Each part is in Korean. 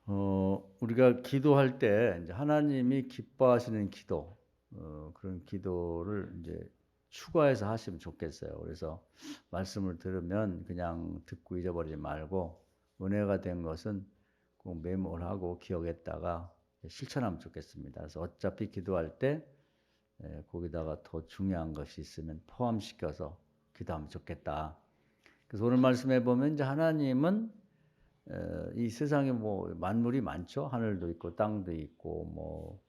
우리가 기도할 때 이제 하나님이 기뻐하시는 기도, 그런 기도를 이제 추가해서 하시면 좋겠어요. 그래서 말씀을 들으면 그냥 듣고 잊어버리지 말고 은혜가 된 것은 꼭 메모를 하고 기억했다가 실천하면 좋겠습니다. 그래서 어차피 기도할 때 거기다가 더 중요한 것이 있으면 포함시켜서 기도하면 좋겠다. 그래서 오늘 말씀해 보면 이제 하나님은 이 세상에 뭐 만물이 많죠. 하늘도 있고 땅도 있고 뭐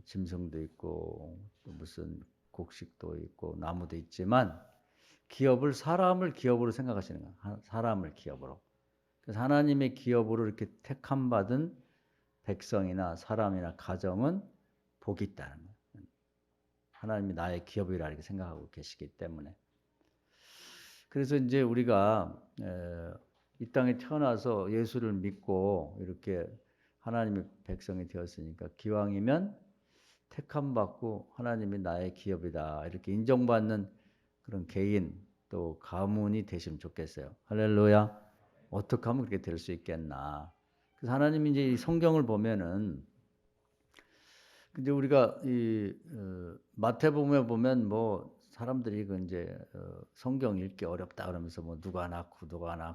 짐승도 있고 또 무슨 곡식도 있고 나무도 있지만 사람을 기업으로 생각하시는 거예요. 사람을 기업으로. 그래서 하나님의 기업으로 이렇게 택함 받은 백성이나 사람이나 가정은 복이 있다는 거예요. 하나님이 나의 기업이라 이렇게 생각하고 계시기 때문에. 그래서 이제 우리가 이 땅에 태어나서 예수를 믿고 이렇게 하나님의 백성이 되었으니까 기왕이면 택함 받고 하나님이 나의 기업이다 이렇게 인정받는 그런 개인 또 가문이 되시면 좋겠어요. 할렐루야. 어떻게 하면 그렇게 될 수 있겠나. 그래서 하나님이 이제 이 성경을 보면은 근데 우리가 이 마태복음에 보면 뭐 사람들이 그 이제 성경 읽기 어렵다 그러면서 뭐 누가 낳고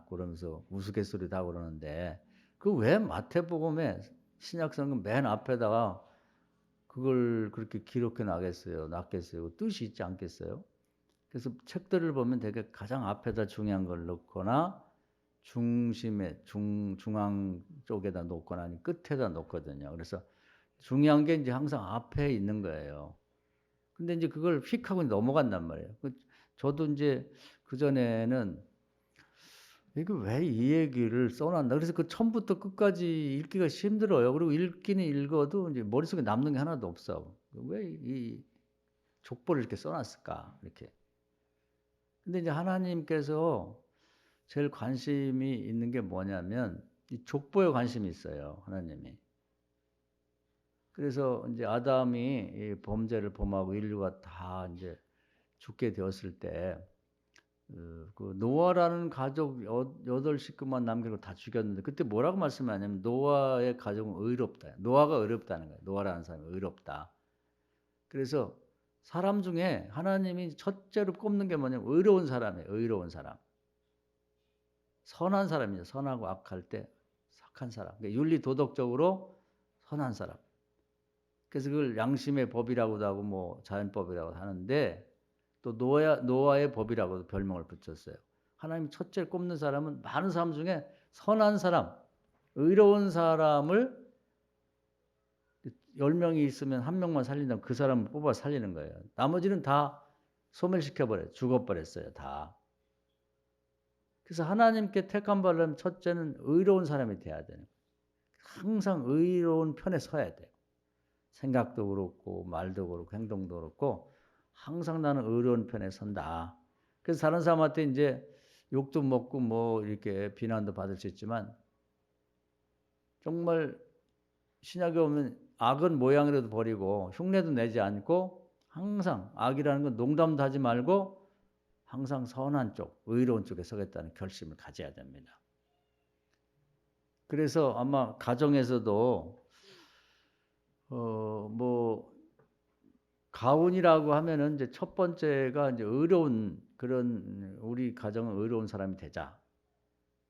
그러면서 우스갯소리도 하고 그러는데 그 왜 마태복음에 신약 성경 맨 앞에다가 그걸 그렇게 기록해 놨겠어요? 뜻이 있지 않겠어요? 그래서 책들을 보면 되게 가장 앞에다 중요한 걸 넣거나 중심에 중앙 쪽에다 놓거나 아니면 끝에다 놓거든요. 그래서 중요한 게 이제 항상 앞에 있는 거예요. 근데 이제 그걸 휙 하고 넘어간단 말이에요. 저도 이제 그전에는 이거 왜 이 얘기를 써놨나. 그래서 그 처음부터 끝까지 읽기가 힘들어요. 그리고 읽기는 읽어도 이제 머릿속에 남는 게 하나도 없어. 왜 이 족보를 이렇게 써놨을까. 이렇게. 근데 이제 하나님께서 제일 관심이 있는 게 뭐냐면 이 족보에 관심이 있어요. 하나님이. 그래서 이제 아담이 이 범죄를 범하고 인류가 다 이제 죽게 되었을 때, 그 노아라는 가족 8식구만 남기고 다 죽였는데 그때 뭐라고 말씀하냐면 노아의 가족은 의롭다. 노아가 의롭다는 거예요. 노아라는 사람이 의롭다. 그래서 사람 중에 하나님이 첫째로 꼽는 게 뭐냐면 의로운 사람이에요. 의로운 사람. 선한 사람이죠. 선하고 악할 때 착한 사람. 그러니까 윤리 도덕적으로 선한 사람. 그래서 그걸 양심의 법이라고도 하고 뭐 자연법이라고 하는데 또 노아의 법이라고도 별명을 붙였어요. 하나님 첫째 꼽는 사람은 많은 사람 중에 선한 사람, 의로운 사람을 10명이 있으면 1명만 살린다면 그 사람을 뽑아 살리는 거예요. 나머지는 다 소멸시켜버려요. 죽어버렸어요. 다. 그래서 하나님께 택함 받으려면 첫째는 의로운 사람이 돼야 돼요. 항상 의로운 편에 서야 돼요. 생각도 그렇고 말도 그렇고 행동도 그렇고 항상 나는 의로운 편에 선다. 그래서 다른 사람한테 이제 욕도 먹고 뭐 이렇게 비난도 받을 수 있지만 정말 신약에 오면 악은 모양이라도 버리고 흉내도 내지 않고 항상 악이라는 건 농담도 하지 말고 항상 선한 쪽, 의로운 쪽에 서겠다는 결심을 가져야 됩니다. 그래서 아마 가정에서도 뭐 가훈이라고 하면은 이제 첫 번째가 이제 의로운 그런 우리 가정은 의로운 사람이 되자.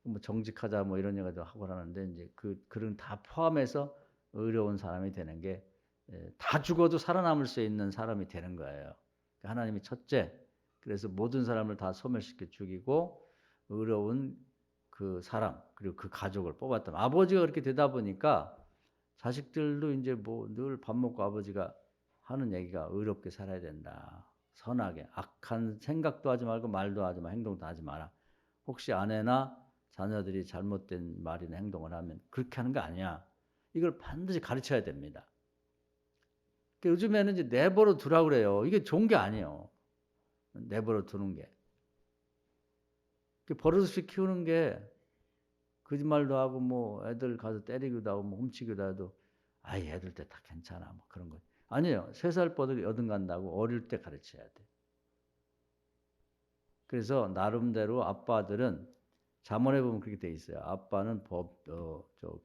뭐 정직하자 뭐 이런 얘기도 하고 하는데 이제 그런 다 포함해서 의로운 사람이 되는 게 다 죽어도 살아남을 수 있는 사람이 되는 거예요. 하나님이 첫째. 그래서 모든 사람을 다 소멸시켜 죽이고 의로운 그 사람 그리고 그 가족을 뽑았다. 아버지가 그렇게 되다 보니까 자식들도 이제 뭐 늘 밥 먹고 아버지가 하는 얘기가 의롭게 살아야 된다. 선하게 악한 생각도 하지 말고 말도 하지 마 행동도 하지 마라. 혹시 아내나 자녀들이 잘못된 말이나 행동을 하면 그렇게 하는 거 아니야. 이걸 반드시 가르쳐야 됩니다. 요즘에는 이제 내버려 두라고 그래요. 이게 좋은 게 아니에요. 내버려 두는 게. 버릇없이 키우는 게 거짓말도 하고 뭐 애들 가서 때리기도 하고 뭐 훔치기도 해도 아이 애들 때 다 괜찮아 뭐 그런 거. 아니에요. 3살 뻗어 여든 간다고 어릴 때 가르쳐야 돼. 그래서 나름대로 아빠들은 잠언에 보면 그렇게 돼 있어요. 아빠는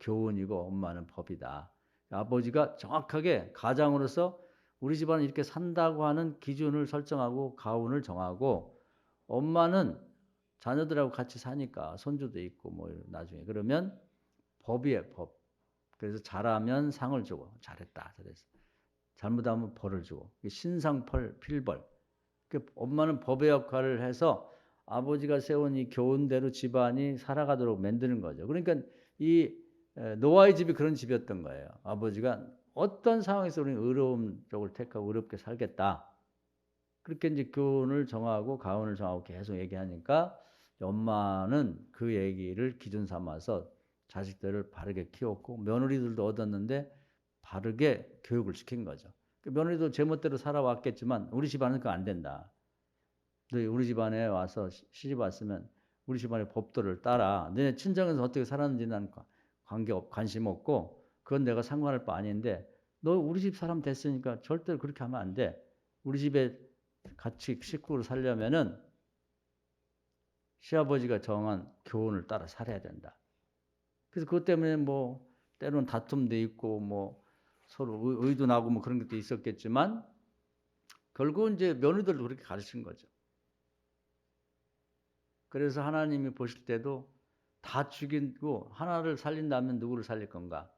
교훈이고 엄마는 법이다. 아버지가 정확하게 가장으로서 우리 집안은 이렇게 산다고 하는 기준을 설정하고 가훈을 정하고, 엄마는 자녀들하고 같이 사니까 손주도 있고 뭐 나중에 그러면 법이에요, 법. 그래서 잘하면 상을 주고, 잘했다, 잘했어. 잘못하면 벌을 주고, 신상필벌. 엄마는 법의 역할을 해서 아버지가 세운 이 교훈대로 집안이 살아가도록 만드는 거죠. 그러니까 이 노아의 집이 그런 집이었던 거예요. 아버지가 어떤 상황에서 우리는 의로운 쪽을 택하고 의롭게 살겠다. 그렇게 이제 교훈을 정하고 가훈을 정하고 계속 얘기하니까 엄마는 그 얘기를 기준 삼아서 자식들을 바르게 키웠고, 며느리들도 얻었는데 바르게 교육을 시킨 거죠. 며느리도 제멋대로 살아왔겠지만 우리 집안은 그거 안 된다. 우리 집안에 와서 시집 왔으면 우리 집안의 법도를 따라. 내 친정에서 어떻게 살았는지 난 관심 없고 그건 내가 상관할 바 아닌데, 너 우리 집 사람 됐으니까 절대로 그렇게 하면 안 돼. 우리 집에 같이 식구로 살려면은 시아버지가 정한 교훈을 따라 살아야 된다. 그래서 그것 때문에 뭐 때로는 다툼도 있고 뭐 서로 의도 나고 뭐 그런 것도 있었겠지만 결국은 이제 며느리들도 그렇게 가르친 거죠. 그래서 하나님이 보실 때도 다 죽이고 하나를 살린다면 누구를 살릴 건가?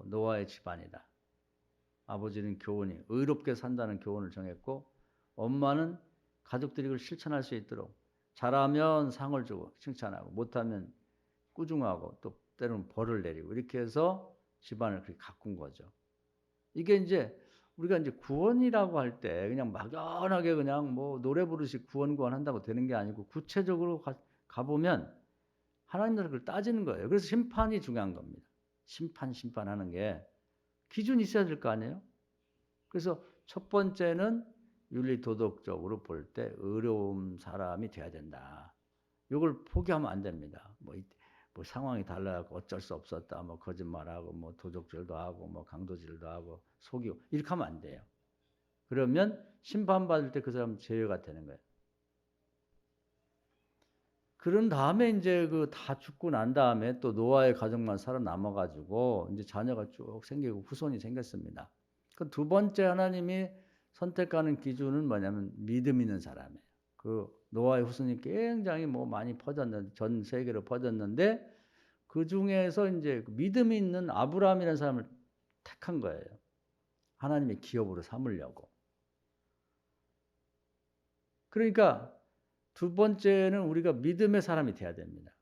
노아의 집안이다. 아버지는 교훈이 의롭게 산다는 교훈을 정했고, 엄마는 가족들이 그걸 실천할 수 있도록 잘하면 상을 주고 칭찬하고 못하면 꾸중하고 또 때로는 벌을 내리고 이렇게 해서 집안을 그렇게 가꾼 거죠. 이게 이제 우리가 이제 구원이라고 할 때 그냥 막연하게 그냥 뭐 노래 부르시 구원 한다고 되는 게 아니고 구체적으로 가보면 하나님 나라를 그걸 따지는 거예요. 그래서 심판이 중요한 겁니다. 심판하는 게 기준이 있어야 될 거 아니에요? 그래서 첫 번째는 윤리 도덕적으로 볼 때 의로운 사람이 돼야 된다. 이걸 포기하면 안 됩니다. 뭐 상황이 달라고 어쩔 수 없었다. 뭐 거짓말하고 뭐 도적질도 하고 뭐 강도질도 하고 속이고 이렇게 하면 안 돼요. 그러면 심판받을 때 그 사람 죄가 되는 거예요. 그런 다음에 이제 그 다 죽고 난 다음에 또 노아의 가족만 살아남아 가지고 이제 자녀가 쭉 생기고 후손이 생겼습니다. 그 두 번째 하나님이 선택하는 기준은 뭐냐면 믿음 있는 사람이에요. 그 노아의 후손이 굉장히 뭐 많이 퍼졌는데 전 세계로 퍼졌는데 그 중에서 이제 믿음 있는 아브라함이라는 사람을 택한 거예요. 하나님의 기업으로 삼으려고. 그러니까 두 번째는 우리가 믿음의 사람이 돼야 됩니다.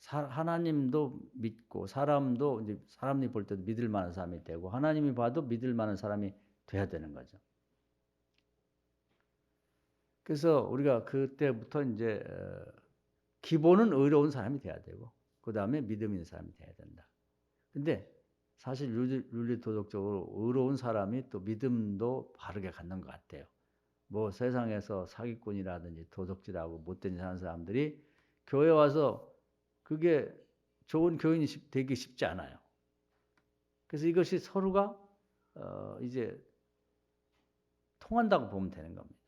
하나님도 믿고 사람도 이제 사람이 볼 때도 믿을 만한 사람이 되고 하나님이 봐도 믿을 만한 사람이 돼야 되는 거죠. 그래서 우리가 그때부터 이제 기본은 의로운 사람이 돼야 되고 그 다음에 믿음 있는 사람이 돼야 된다. 근데 사실 윤리 도덕적으로 의로운 사람이 또 믿음도 바르게 갖는 것 같아요. 뭐 세상에서 사기꾼이라든지 도적질하고 못된 짓 하는 사람들이 교회 와서 그게 좋은 교인이 되기 쉽지 않아요. 그래서 이것이 서로가 이제 통한다고 보면 되는 겁니다.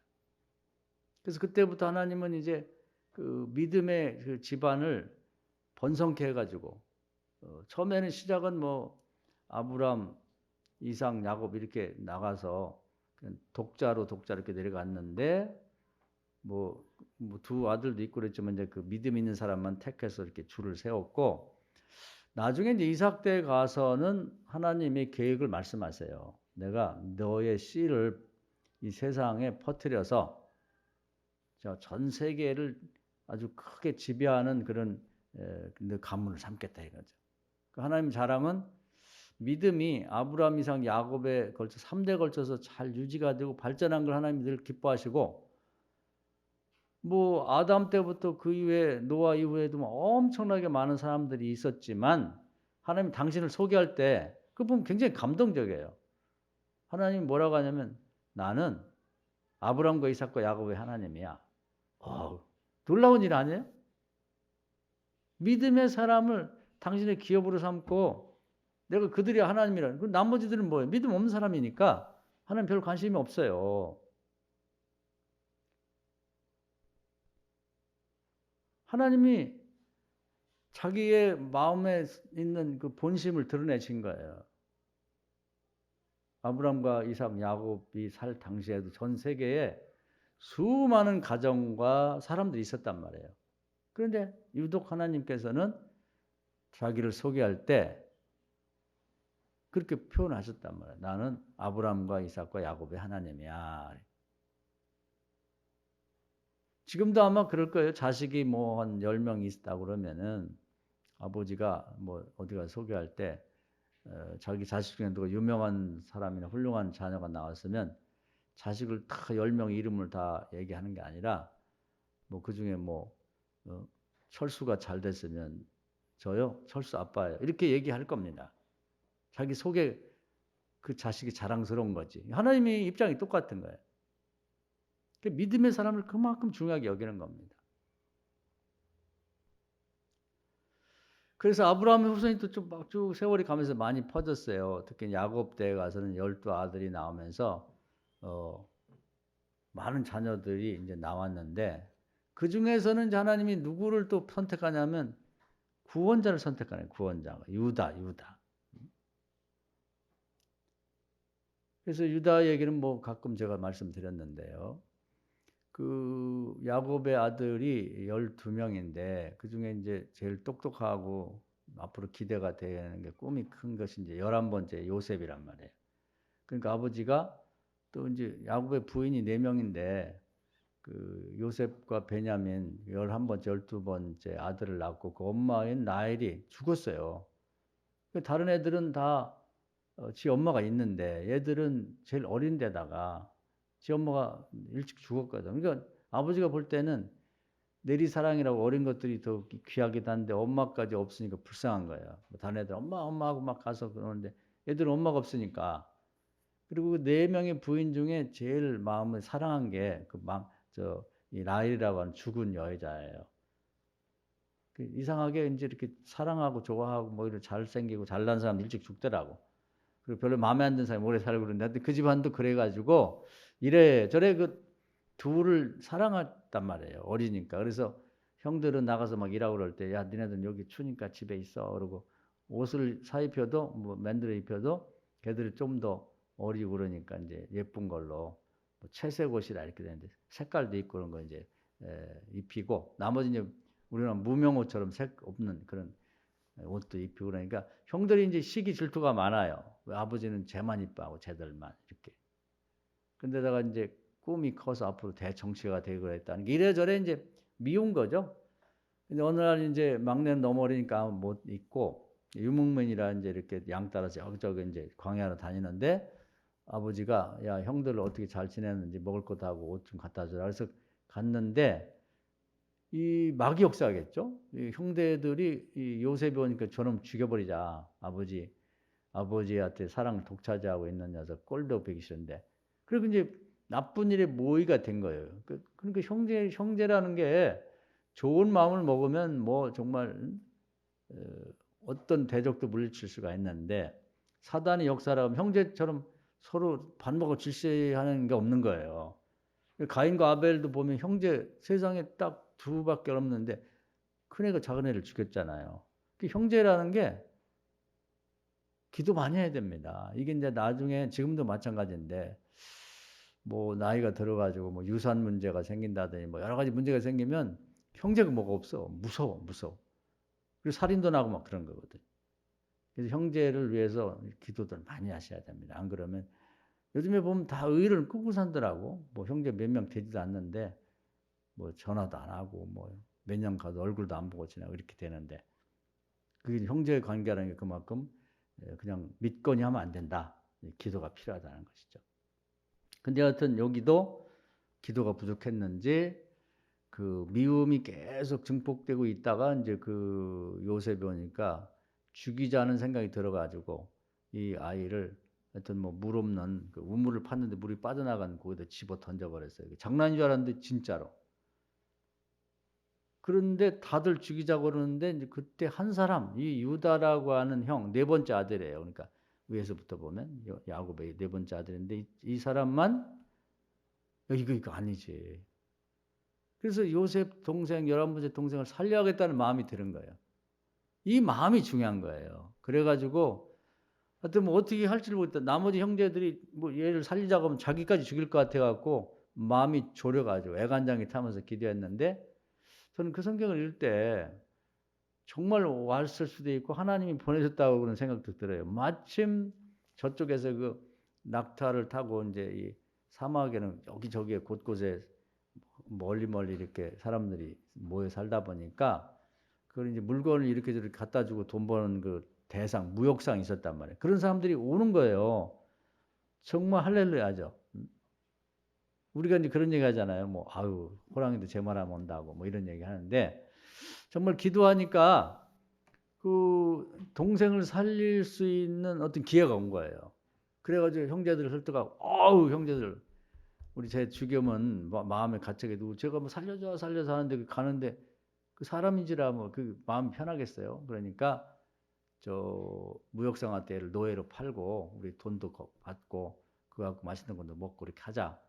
그래서 그때부터 하나님은 이제 그 믿음의 그 집안을 번성케 해가지고 처음에는 시작은 뭐 아브람, 이삭, 야곱 이렇게 나가서 독자로 이렇게 내려갔는데 뭐 두 아들도 있고 그랬지만 이제 그 믿음 있는 사람만 택해서 이렇게 줄을 세웠고, 나중에 이제 이삭 때 가서는 하나님의 계획을 말씀하세요. 내가 너의 씨를 이 세상에 퍼뜨려서 전 세계를 아주 크게 지배하는 그런 가문을 삼겠다 이거죠. 하나님 자랑은 믿음이 아브라함, 이삭, 야곱에 걸쳐 3대 걸쳐서 잘 유지가 되고 발전한 걸 하나님이 늘 기뻐하시고, 뭐 아담 때부터 그 이후에 노아 이후에도 엄청나게 많은 사람들이 있었지만 하나님 당신을 소개할 때 그 보면 굉장히 감동적이에요. 하나님이 뭐라고 하냐면 나는 아브라함과 이삭과 야곱의 하나님이야. 놀라운 일 아니에요? 믿음의 사람을 당신의 기업으로 삼고 내가 그들이 하나님이라. 그 나머지들은 뭐예요? 믿음 없는 사람이니까 하나님 별 관심이 없어요. 하나님이 자기의 마음에 있는 그 본심을 드러내신 거예요. 아브라함과 이삭, 야곱이 살 당시에도 전 세계에 수많은 가정과 사람들이 있었단 말이에요. 그런데 유독 하나님께서는 자기를 소개할 때 그렇게 표현하셨단 말이에요. 나는 아브라함과 이삭과 야곱의 하나님이야. 지금도 아마 그럴 거예요. 자식이 뭐 한 10명 있다고 그러면은 아버지가 뭐 어디가 소개할 때 자기 자식 중에 누가 유명한 사람이나 훌륭한 자녀가 나왔으면 자식을 다 10명 이름을 다 얘기하는 게 아니라 뭐 그중에 뭐 철수가 잘 됐으면 저요? 철수 아빠예요. 이렇게 얘기할 겁니다. 자기 속에 그 자식이 자랑스러운 거지. 하나님의 입장이 똑같은 거예요. 믿음의 사람을 그만큼 중요하게 여기는 겁니다. 그래서 아브라함의 후손이 또 좀 막 쭉 세월이 가면서 많이 퍼졌어요. 특히 야곱 때에 가서는 12아들이 나오면서 많은 자녀들이 이제 나왔는데 그 중에서는 하나님이 누구를 또 선택하냐면 구원자를 선택하네요. 구원자가 유다. 그래서 유다 얘기는 뭐 가끔 제가 말씀드렸는데요. 그 야곱의 아들이 12명인데 그중에 이제 제일 똑똑하고 앞으로 기대가 되는 게 꿈이 큰 것이 이제 11번째 요셉이란 말이에요. 그러니까 아버지가 또 이제 야곱의 부인이 4명인데 그 요셉과 베냐민 11번째, 12번째 아들을 낳고 그 엄마인 라헬이 죽었어요. 다른 애들은 다 지 엄마가 있는데 얘들은 제일 어린 데다가 지 엄마가 일찍 죽었거든. 그러니까 아버지가 볼 때는 내리사랑이라고 어린 것들이 더 귀하기도 한데 엄마까지 없으니까 불쌍한 거예요. 다른 애들 엄마 하고 막 가서 그러는데 얘들은 엄마가 없으니까. 그리고 그 4명의 부인 중에 제일 마음을 사랑한 게 이 라헬이라고 하는 죽은 여자예요. 이상하게 이제 이렇게 사랑하고 좋아하고 뭐 이렇게 잘생기고 잘난 사람 일찍 죽더라고. 그리고 별로 마음에 안 드는 사람이 오래 살고 그러는데 그 집안도 그래가지고 이래저래 그 둘을 사랑했단 말이에요. 어리니까. 그래서 형들은 나가서 막 일하고 그럴 때 야 니네들은 여기 추니까 집에 있어. 그러고 옷을 사입혀도 뭐 만들어 입혀도 걔들이 좀 더 어리고 그러니까 이제 예쁜 걸로 뭐 채색 옷이라 이렇게 되는데 색깔도 있고 그런 거 이제 입히고 나머지 이제 우리는 무명옷처럼 색 없는 그런 옷도 입히고 그러니까 형들이 이제 시기 질투가 많아요. 왜 아버지는 쟤만 이뻐하고 쟤들만 이렇게. 근데다가 이제 꿈이 커서 앞으로 대정치가 되고 그랬다는 게 이래저래 이제 미운 거죠. 근데 어느 날 이제 막내는 너무 어리니까 못 입고 유목민이라 이제 이렇게 양 따라서 여기저기 이제 광야로 다니는데 아버지가 야 형들 어떻게 잘 지내는지 먹을 것도 하고 옷 좀 갖다 주라. 그래서 갔는데 이 마귀 역사겠죠. 이 형제들이 이 요셉이 오니까 저놈 죽여버리자. 아버지한테 사랑을 독차지하고 있는 녀석 꼴도 보기 싫은데. 그리고 이제 나쁜 일에 모의가 된 거예요. 그러니까 형제라는 게 좋은 마음을 먹으면 뭐 정말 어떤 대적도 물리칠 수가 있는데 사단의 역사라면 형제처럼 서로 밥 먹어 질시하는 게 없는 거예요. 가인과 아벨도 보면 형제 세상에 딱 두밖에 없는데 큰애가 작은애를 죽였잖아요. 그 형제라는 게 기도 많이 해야 됩니다. 이게 이제 나중에 지금도 마찬가지인데 뭐 나이가 들어가지고 뭐 유산 문제가 생긴다더니 뭐 여러 가지 문제가 생기면 형제가 뭐가 없어. 무서워. 그리고 살인도 나고 막 그런 거거든. 그래서 형제를 위해서 기도들 많이 하셔야 됩니다. 안 그러면 요즘에 보면 다 의를 끄고 산더라고. 뭐 형제 몇 명 되지도 않는데 뭐 전화도 안 하고 뭐 몇 년 가도 얼굴도 안 보고 지나고 이렇게 되는데 그게 형제 관계라는 게 그만큼 그냥 믿거니 하면 안 된다. 기도가 필요하다는 것이죠. 근데 하여튼 여기도 기도가 부족했는지 그 미움이 계속 증폭되고 있다가 이제 그 요셉이 오니까 죽이자는 생각이 들어가지고 이 아이를 하여튼 뭐 물 없는 그 우물을 팠는데 물이 빠져나간 거기다 집어 던져버렸어요. 장난인 줄 알았는데 진짜로. 그런데 다들 죽이자고 그러는데 이제 그때 한 사람, 이 유다라고 하는 형, 4번째 아들이에요. 그러니까 위에서부터 보면 야곱의 4번째 아들인데 이 사람만 이거 아니지. 그래서 요셉 동생, 11번째 동생을 살려야겠다는 마음이 드는 거예요. 이 마음이 중요한 거예요. 그래가지고 하여튼 뭐 어떻게 할지를 모르겠다. 나머지 형제들이 뭐 얘를 살리자고 하면 자기까지 죽일 것 같아갖고 마음이 졸여가지고 애간장이 타면서 기도했는데 저는 그 성경을 읽을 때 정말 왔을 수도 있고 하나님이 보내셨다고 그런 생각도 들어요. 마침 저쪽에서 그 낙타를 타고 이제 이 사막에는 여기저기에 곳곳에 멀리 이렇게 사람들이 모여 살다 보니까 그걸 이제 물건을 이렇게 저렇게 갖다 주고 돈 버는 그 대상, 무역상이 있었단 말이에요. 그런 사람들이 오는 거예요. 정말 할렐루야죠. 우리가 이제 그런 얘기 하잖아요. 뭐, 아유, 호랑이도 제 말하면 온다고 뭐 이런 얘기 하는데 정말 기도하니까 그 동생을 살릴 수 있는 어떤 기회가 온 거예요. 그래가지고 형제들을 설득하고, 어우, 형제들, 우리 제 주겸은 마음에 갇히게 두고 제가 뭐 살려줘 하는데 가는데 그 사람인지라 뭐 그 마음 편하겠어요. 그러니까 저 무역상한테 얘를 노예로 팔고 우리 돈도 받고 그거 갖고 맛있는 것도 먹고 이렇게 하자.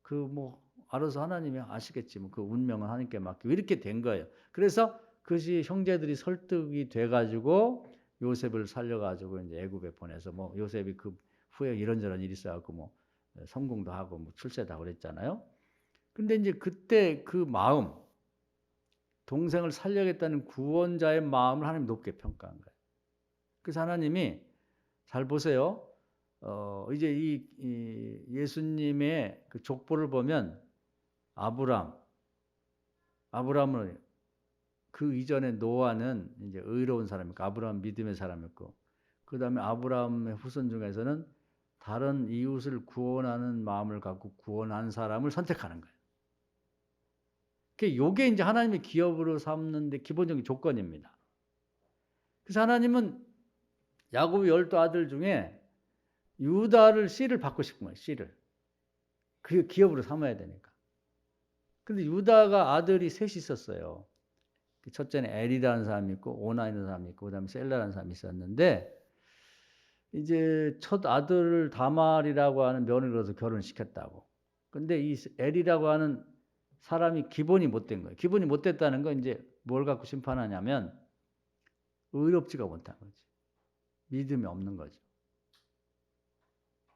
그 뭐 알아서 하나님이 아시겠지. 뭐 그 운명은 하나님께 맡기고 이렇게 된 거예요. 그래서 그것이 형제들이 설득이 돼가지고 요셉을 살려가지고 이제 애굽에 보내서 뭐 요셉이 그 후에 이런저런 일이 있어갖고 뭐 성공도 하고 뭐 출세도 하고 그랬잖아요. 근데 이제 그때 그 마음, 동생을 살려야겠다는 구원자의 마음을 하나님 높게 평가한 거예요. 그래서 하나님이 잘 보세요. 이제 이 예수님의 그 족보를 보면 아브라함은 그 이전에 노아는 이제 의로운 사람이고 아브라함 믿음의 사람이었고 그 다음에 아브라함의 후손 중에서는 다른 이웃을 구원하는 마음을 갖고 구원한 사람을 선택하는 거예요. 이게 이제 하나님의 기업으로 삼는 데 기본적인 조건입니다. 그래서 하나님은 야곱의 12 아들 중에 유다를 씨를 받고 싶은 거예요. 씨를. 그 기업으로 삼아야 되니까. 근데 유다가 아들이 셋이 있었어요. 첫째는 엘이라는 사람이 있고 오나이라는 사람이 있고 그다음에 셀라라는 사람이 있었는데 이제 첫 아들을 다말이라고 하는 며느리를 얻어서 결혼시켰다고. 근데 이 엘이라고 하는 사람이 기본이 못된 거예요. 기본이 못됐다는 건 이제 뭘 갖고 심판하냐면 의롭지가 못한 거지. 믿음이 없는 거죠.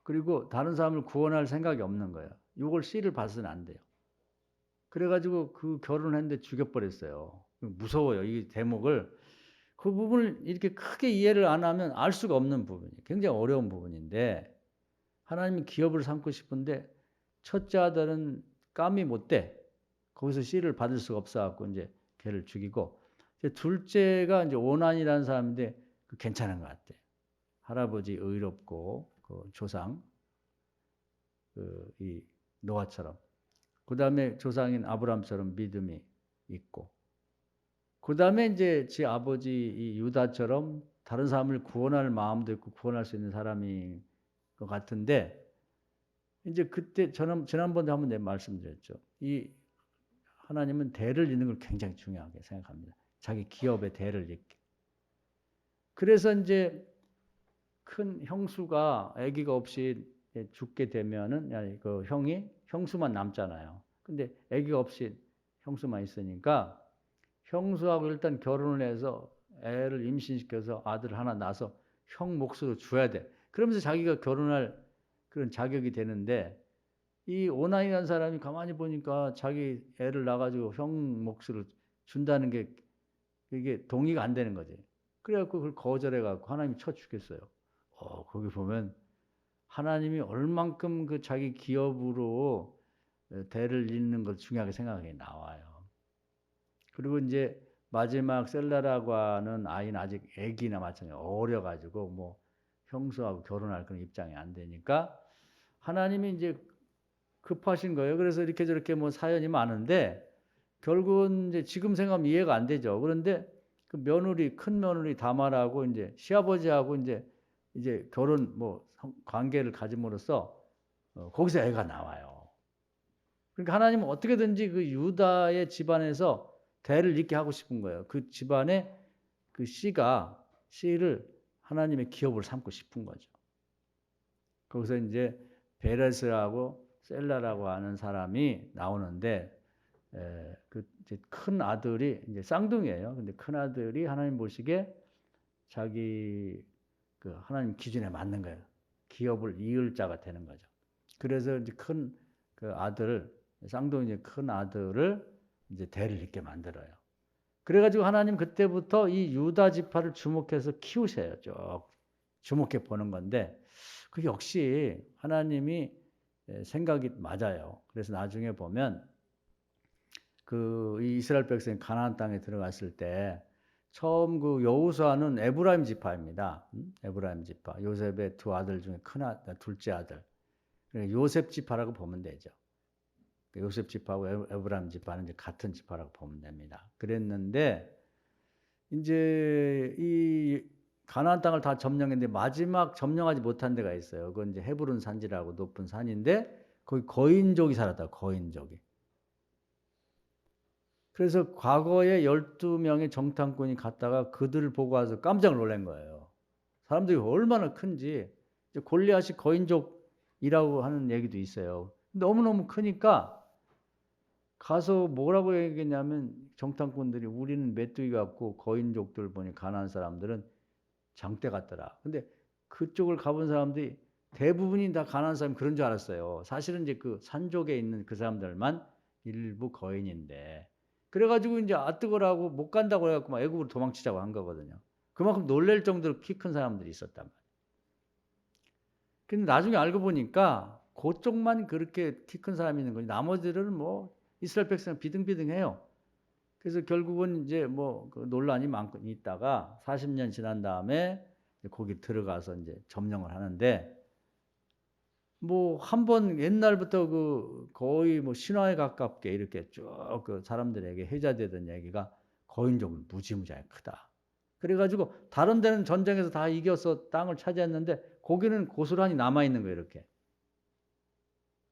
그리고 다른 사람을 구원할 생각이 없는 거예요. 이걸 씨를 봐서는 안 돼요. 그래가지고 그 결혼을 했는데 죽여버렸어요. 무서워요. 이 대목을. 그 부분을 이렇게 크게 이해를 안 하면 알 수가 없는 부분이에요. 굉장히 어려운 부분인데 하나님이 기업을 삼고 싶은데 첫째 아들은 감이 못 돼. 거기서 씨를 받을 수가 없어갖고 이제 걔를 죽이고 이제 둘째가 이제 오난이라는 사람인데 괜찮은 것 같아. 할아버지 의롭고 그 조상 이 노아처럼 그 다음에 조상인 아브라함처럼 믿음이 있고 그 다음에 이제 제 아버지 이 유다처럼 다른 사람을 구원할 마음도 있고 구원할 수 있는 사람인 것 같은데 이제 그때 저는 지난번에 한번 내가 말씀드렸죠. 이 하나님은 대를 잇는 걸 굉장히 중요하게 생각합니다. 자기 기업의 대를 잇게. 그래서 이제 큰 형수가 아기가 없이 죽게 되면은 그 형수만 남잖아요. 근데 아기가 없이 형수만 있으니까 형수하고 일단 결혼을 해서 애를 임신시켜서 아들을 하나 낳아서 형 몫으로 줘야 돼. 그러면서 자기가 결혼할 그런 자격이 되는데 이 오나이라는 사람이 가만히 보니까 자기 애를 낳아가지고 형 몫으로 준다는 게 이게 동의가 안 되는 거지. 그래갖고 그걸 거절해갖고 하나님이 쳐 죽였어요. 거기 보면 하나님이 얼만큼 그 자기 기업으로 대를 잇는 걸 중요하게 생각하게 나와요. 그리고 이제 마지막 셀라라고 하는 아이는 아직 애기나 마찬가지로 어려가지고 뭐 형수하고 결혼할 그런 입장이 안 되니까 하나님이 이제 급하신 거예요. 그래서 이렇게 저렇게 뭐 사연이 많은데 결국은 이제 지금 생각하면 이해가 안 되죠. 그런데 그 며느리 큰 며느리 다말하고 이제 시아버지하고 이제 결혼 뭐 관계를 가짐으로써 거기서 애가 나와요. 그러니까 하나님은 어떻게든지 그 유다의 집안에서 대를 잇게 하고 싶은 거예요. 그 집안의 그 씨를 하나님의 기업을 삼고 싶은 거죠. 거기서 이제 베레스라고 셀라라고 하는 사람이 나오는데 그 이제 큰 아들이 이제 쌍둥이에요. 근데 큰 아들이 하나님 보시기에 자기 그 하나님 기준에 맞는 거예요. 기업을 이을 자가 되는 거죠. 그래서 이제 큰 그 아들, 쌍둥이 큰 아들을 이제 대를 잇게 만들어요. 그래가지고 하나님 그때부터 이 유다 지파를 주목해서 키우셔요. 쭉 주목해 보는 건데 그 역시 하나님이 생각이 맞아요. 그래서 나중에 보면 그 이스라엘 백성이 가나안 땅에 들어갔을 때 처음 그 여호수아는 에브라임 지파입니다. 에브라임 지파. 요셉의 두 아들 중에 둘째 아들. 요셉 지파라고 보면 되죠. 요셉 지파하고 에브라임 지파는 이제 같은 지파라고 보면 됩니다. 그랬는데 이제 이 가나안 땅을 다 점령했는데 마지막 점령하지 못한 데가 있어요. 그건 이제 헤브론 산지라고 높은 산인데 거기 거인족이 살았다. 거인족이. 그래서 과거에 12명의 정탐꾼이 갔다가 그들을 보고 와서 깜짝 놀란 거예요. 사람들이 얼마나 큰지. 골리앗이 거인족이라고 하는 얘기도 있어요. 너무너무 크니까 가서 뭐라고 얘기했냐면 정탐꾼들이 우리는 메뚜기 같고 거인족들 보니 가난한 사람들은 장대 같더라. 근데 그쪽을 가본 사람들이 대부분이 다 가난한 사람이 그런 줄 알았어요. 사실은 이제 그 산족에 있는 그 사람들만 일부 거인인데 그래가지고 이제 뜨거라고 못 간다고 해갖고 막 애국으로 도망치자고 한 거거든요. 그만큼 놀랄 정도로 키 큰 사람들이 있었단 말이에요. 근데 나중에 알고 보니까 그쪽만 그렇게 키 큰 사람이 있는 거지. 나머지들은 뭐 이스라엘 백성은 비등비등해요. 그래서 결국은 이제 뭐 그 논란이 많고 있다가 40년 지난 다음에 거기 들어가서 이제 점령을 하는데 뭐 한 번 옛날부터 그 거의 뭐 신화에 가깝게 이렇게 쭉 그 사람들에게 회자되던 얘기가 거인족은 무지무지하게 크다. 그래가지고 다른 데는 전쟁에서 다 이겨서 땅을 차지했는데 거기는 고스란히 남아있는 거예요, 이렇게.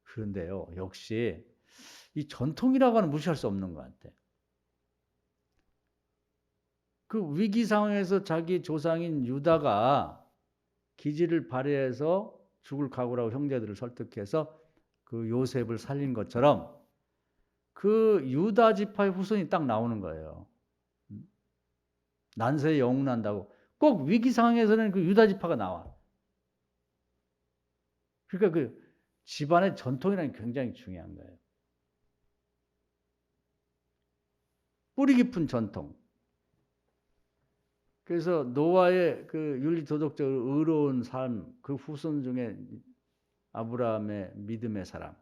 그런데요, 역시 이 전통이라고 하는 무시할 수 없는 것 같아. 그 위기 상황에서 자기 조상인 유다가 기지를 발휘해서 죽을 각오라고 형제들을 설득해서 그 요셉을 살린 것처럼 그 유다 지파의 후손이 딱 나오는 거예요. 난세에 영웅난다고. 꼭 위기 상황에서는 그 유다 지파가 나와. 그러니까 그 집안의 전통이라는 게 굉장히 중요한 거예요. 뿌리 깊은 전통. 그래서 노아의 그 윤리 도덕적으로 의로운 삶, 그 후손 중에 아브라함의 믿음의 사람,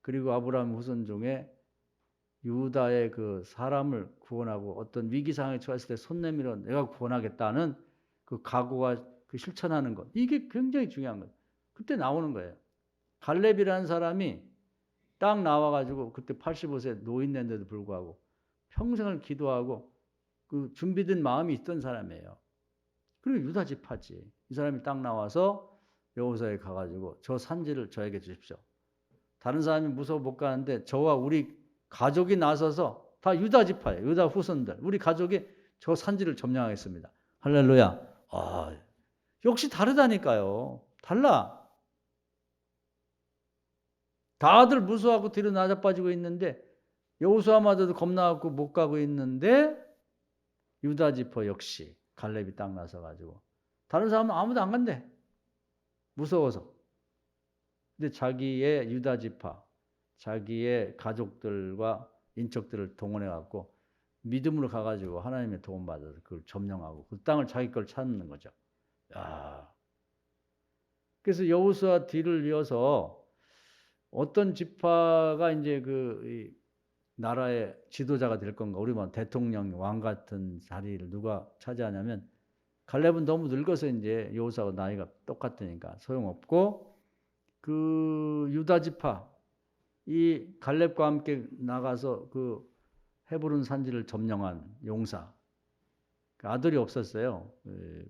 그리고 아브라함 후손 중에 유다의 그 사람을 구원하고 어떤 위기 상황에 처했을 때 손 내밀어 내가 구원하겠다는 그 각오가 그 실천하는 것, 이게 굉장히 중요한 거예요. 그때 나오는 거예요. 갈렙이라는 사람이 딱 나와가지고 그때 85세 노인인데도 불구하고 평생을 기도하고 그 준비된 마음이 있던 사람이에요. 그리고 유다 지파지. 이 사람이 딱 나와서 여호수아에 가가지고 저 산지를 저에게 주십시오. 다른 사람이 무서워 못 가는데 저와 우리 가족이 나서서 다 유다 지파예요. 유다 후손들. 우리 가족이 저 산지를 점령하겠습니다. 할렐루야. 역시 다르다니까요. 달라. 다들 무서워하고 뒤로 나자빠지고 있는데 여호수아마저도 겁나갖고 못 가고 있는데 유다 지파 역시 갈렙이 딱 나서가지고 다른 사람은 아무도 안 간대. 무서워서. 근데 자기의 유다 지파, 자기의 가족들과 인척들을 동원해갖고 믿음으로 가가지고 하나님의 도움받아서 그걸 점령하고 그 땅을 자기 걸 찾는 거죠. 야. 그래서 여호수아 뒤를 이어서 어떤 지파가 이제 그 나라의 지도자가 될 건가? 우리 뭐 대통령, 왕 같은 자리를 누가 차지하냐면 갈렙은 너무 늙어서 이제 여호수아가 나이가 똑같으니까 소용없고 그 유다 지파 이 갈렙과 함께 나가서 그 헤브론 산지를 점령한 용사 그 아들이 없었어요.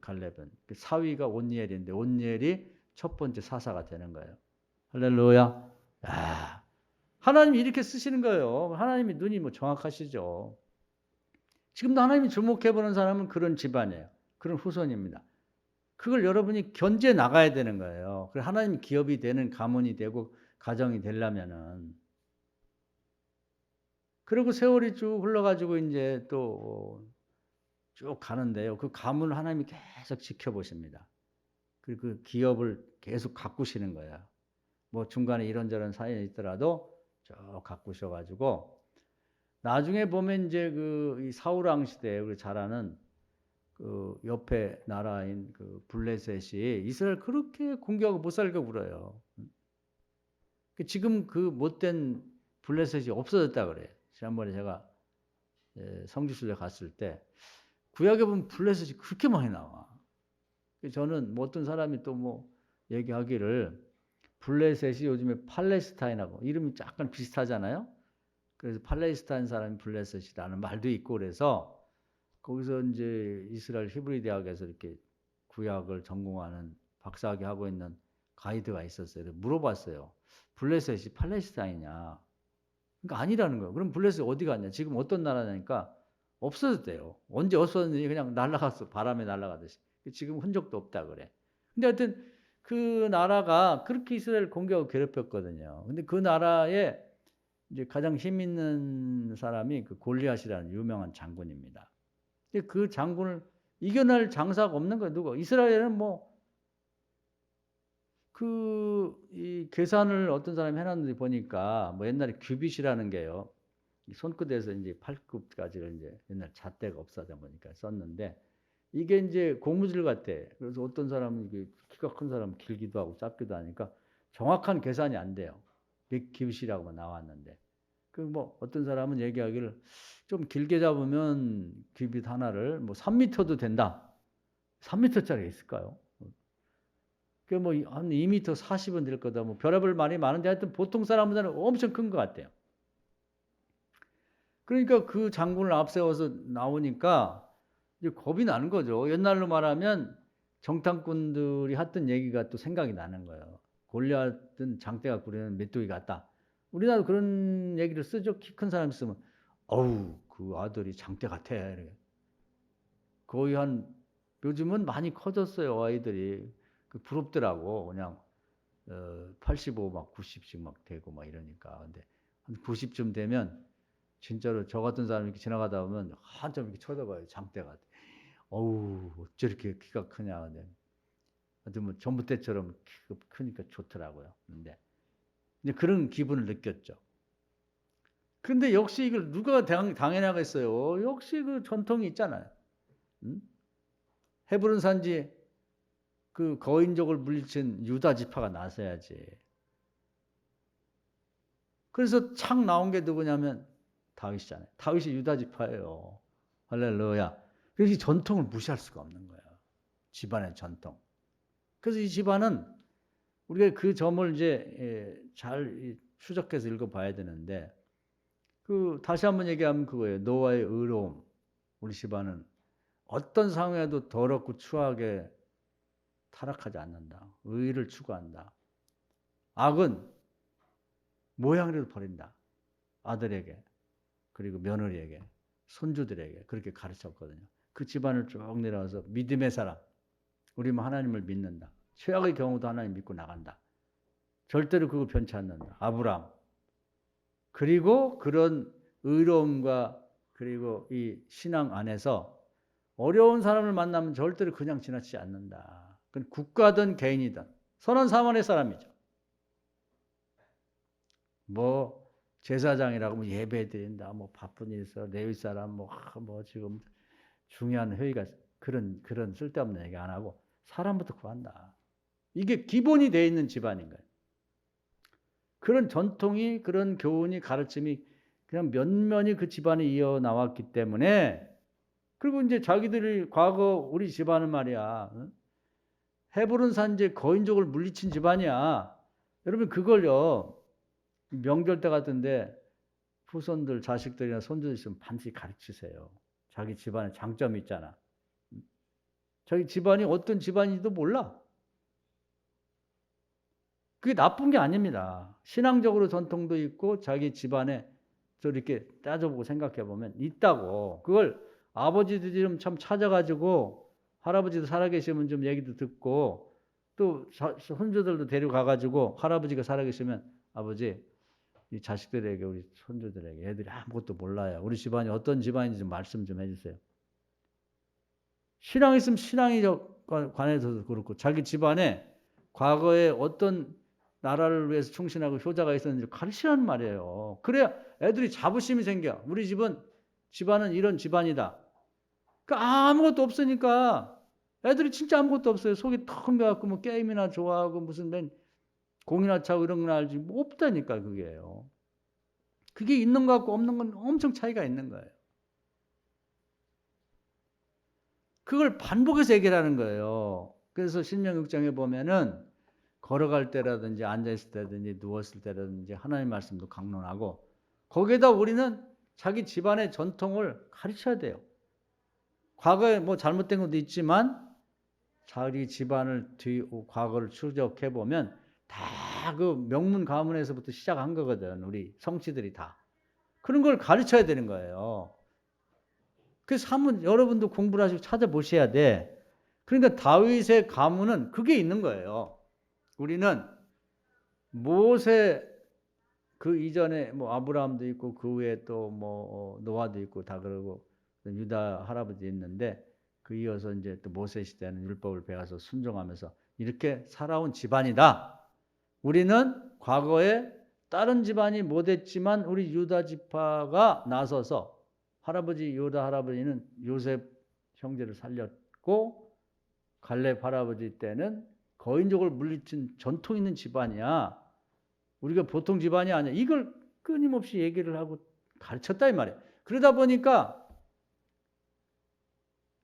갈렙은 그 사위가 온니엘인데 온니엘이 첫 번째 사사가 되는 거예요. 할렐루야. 야, 하나님이 이렇게 쓰시는 거예요. 하나님이 눈이 뭐 정확하시죠. 지금도 하나님이 주목해보는 사람은 그런 집안이에요. 그런 후손입니다. 그걸 여러분이 견제 나가야 되는 거예요. 그래서 하나님이 기업이 되는 가문이 되고 가정이 되려면은 그리고 세월이 쭉 흘러가지고 이제 또 쭉 가는데요. 그 가문을 하나님이 계속 지켜보십니다. 그리고 그 기업을 계속 가꾸시는 거예요. 뭐 중간에 이런저런 사연이 있더라도 쭉 가꾸셔 가지고 나중에 보면 이제 이 사울 왕 시대에 우리 잘 아는 그 옆에 나라인 그 블레셋이 이스라엘 그렇게 공격하고 못 살게 굴어요. 지금 그 못된 블레셋이 없어졌다 그래요. 지난번에 제가 성지순례 갔을 때 구약에 보면 블레셋이 그렇게 많이 나와. 저는 뭐 어떤 사람이 또 뭐 얘기하기를 블레셋이 요즘에 팔레스타인하고 이름이 약간 비슷하잖아요. 그래서 팔레스타인 사람이 블레셋이라는 말도 있고 그래서 거기서 이제 이스라엘 히브리 대학에서 이렇게 구약을 전공하는 박사학위 하고 있는 가이드가 있었어요. 물어봤어요. 블레셋이 팔레스타인이냐? 그러니까 아니라는 거예요. 그럼 블레셋 어디 갔냐? 지금 어떤 나라냐니까 없어졌대요. 언제 없어졌는지 그냥 날아갔어. 바람에 날아가듯이. 지금 흔적도 없다 그래. 근데 하여튼 그 나라가 그렇게 이스라엘 공격을 괴롭혔거든요. 근데 그 나라에 이제 가장 힘 있는 사람이 그 골리앗이라는 유명한 장군입니다. 근데 그 장군을 이겨낼 장사가 없는 거예요. 누가? 이스라엘은 뭐 이 계산을 어떤 사람이 해놨는지 보니까 뭐 옛날에 규빗이라는 게요. 손끝에서 이제 팔끝까지를 이제 옛날 잣대가 없어져 보니까 썼는데 이게 이제 고무줄 같아. 그래서 어떤 사람은 이게 키가 큰 사람은 길기도 하고 짧기도 하니까 정확한 계산이 안 돼요. 규빗이라고 나왔는데. 그 뭐 어떤 사람은 얘기하기를 좀 길게 잡으면 규빗 하나를 뭐 3m도 된다. 3m짜리 있을까요? 그 뭐 한 2m 40은 될 거다. 뭐 별의별 말이 많은데 하여튼 보통 사람보다는 엄청 큰 것 같아요. 그러니까 그 장군을 앞세워서 나오니까 이제 겁이 나는 거죠. 옛날로 말하면 정탐꾼들이 했던 얘기가 또 생각이 나는 거예요. 골리앗은 장대가 구리는 메뚜기 같다. 우리나라도 그런 얘기를 쓰죠. 키 큰 사람 있으면 어우 그 아들이 장대 같아. 이렇게. 거의 요즘은 많이 커졌어요. 아이들이. 부럽더라고. 그냥 85 막 90씩 막 되고 막 이러니까. 근데 한 90쯤 되면 진짜로 저 같은 사람이 이렇게 지나가다 보면 한참 이렇게 쳐다봐요. 장대가. 어우, 어째 이렇게 키가 크냐. 근데 하여튼 뭐 전부 때처럼 키가 크니까 좋더라고요. 근데 이제 그런 기분을 느꼈죠. 그런데 역시 이걸 누가 당연하겠어요. 역시 그 전통이 있잖아요. 응? 헤브론 산지 그 거인족을 물리친 유다 지파가 나서야지. 그래서 착 나온 게 누구냐면 다윗이잖아요. 다윗이 유다 지파예요. 할렐루야. 그래서 이 전통을 무시할 수가 없는 거예요. 집안의 전통. 그래서 이 집안은 우리가 그 점을 이제 잘 추적해서 읽어봐야 되는데 다시 한번 얘기하면 그거예요. 노아의 의로움. 우리 집안은 어떤 상황에도 더럽고 추하게 타락하지 않는다. 의를 추구한다. 악은 모양이라도 버린다. 아들에게 그리고 며느리에게 손주들에게 그렇게 가르쳤거든요. 그 집안을 쭉 내려와서 믿음의 사람. 우리는 하나님을 믿는다. 최악의 경우도 하나님 믿고 나간다. 절대로 그거 변치 않는다. 아브라함. 그리고 그런 의로움과 그리고 이 신앙 안에서 어려운 사람을 만나면 절대로 그냥 지나치지 않는다. 그건 국가든 개인이든 선한 사만의 사람이죠. 뭐 제사장이라고 뭐 예배 드린다. 뭐 바쁜 일 있어. 레위 사람 뭐 지금 중요한 회의가 그런 쓸데없는 얘기 안 하고 사람부터 구한다. 이게 기본이 되어 있는 집안인 거예요. 그런 전통이 그런 교훈이 가르침이 그냥 면면이 그 집안에 이어 나왔기 때문에 그리고 이제 자기들이 과거 우리 집안은 말이야. 헤브론 산지에 거인족을 물리친 집안이야. 여러분 그걸요. 명절 때 같은데 후손들 자식들이나 손주들 있으면 반드시 가르치세요. 자기 집안에 장점이 있잖아. 자기 집안이 어떤 집안인지도 몰라. 그게 나쁜 게 아닙니다. 신앙적으로 전통도 있고 자기 집안에 이렇게 따져보고 생각해보면 있다고. 그걸 아버지들이 좀 참 찾아가지고 할아버지도 살아계시면 좀 얘기도 듣고 또 손주들도 데려가가지고 할아버지가 살아계시면 아버지 이 자식들에게, 우리 손주들에게, 애들이 아무것도 몰라요. 우리 집안이 어떤 집안인지 좀 말씀 좀 해주세요. 신앙이 있으면 신앙에 관해서도 그렇고, 자기 집안에 과거에 어떤 나라를 위해서 충신하고 효자가 있었는지 가르치라는 말이에요. 그래야 애들이 자부심이 생겨. 우리 집안은 이런 집안이다. 그러니까 아무것도 없으니까 애들이 진짜 아무것도 없어요. 속이 텅 비어갖고 뭐 게임이나 좋아하고 무슨 맨 공이나 차고 이런 건 알지 뭐 없다니까. 그게요. 그게 있는 것 같고 없는 건 엄청 차이가 있는 거예요. 그걸 반복해서 얘기하는 거예요. 그래서 신명 6장에 보면은 걸어갈 때라든지 앉아있을 때라든지 누웠을 때라든지 하나님 말씀도 강론하고, 거기에다 우리는 자기 집안의 전통을 가르쳐야 돼요. 과거에 뭐 잘못된 것도 있지만 자기 집안을 과거를 추적해 보면 다 그 명문 가문에서부터 시작한 거거든. 우리 성취들이 다 그런 걸 가르쳐야 되는 거예요. 그래서 한번 여러분도 공부를 하시고 찾아보셔야 돼. 그러니까 다윗의 가문은 그게 있는 거예요. 우리는 모세 그 이전에 뭐 아브라함도 있고 그 후에 또 뭐 노아도 있고 다 그러고 유다 할아버지 있는데, 그 이어서 이제 또 모세 시대는 율법을 배워서 순종하면서 이렇게 살아온 집안이다. 우리는 과거에 다른 집안이 못했지만 우리 유다 지파가 나서서, 할아버지 유다 할아버지는 요셉 형제를 살렸고 갈렙 할아버지 때는 거인족을 물리친 전통 있는 집안이야. 우리가 보통 집안이 아니야. 이걸 끊임없이 얘기를 하고 가르쳤다 이 말이에요. 그러다 보니까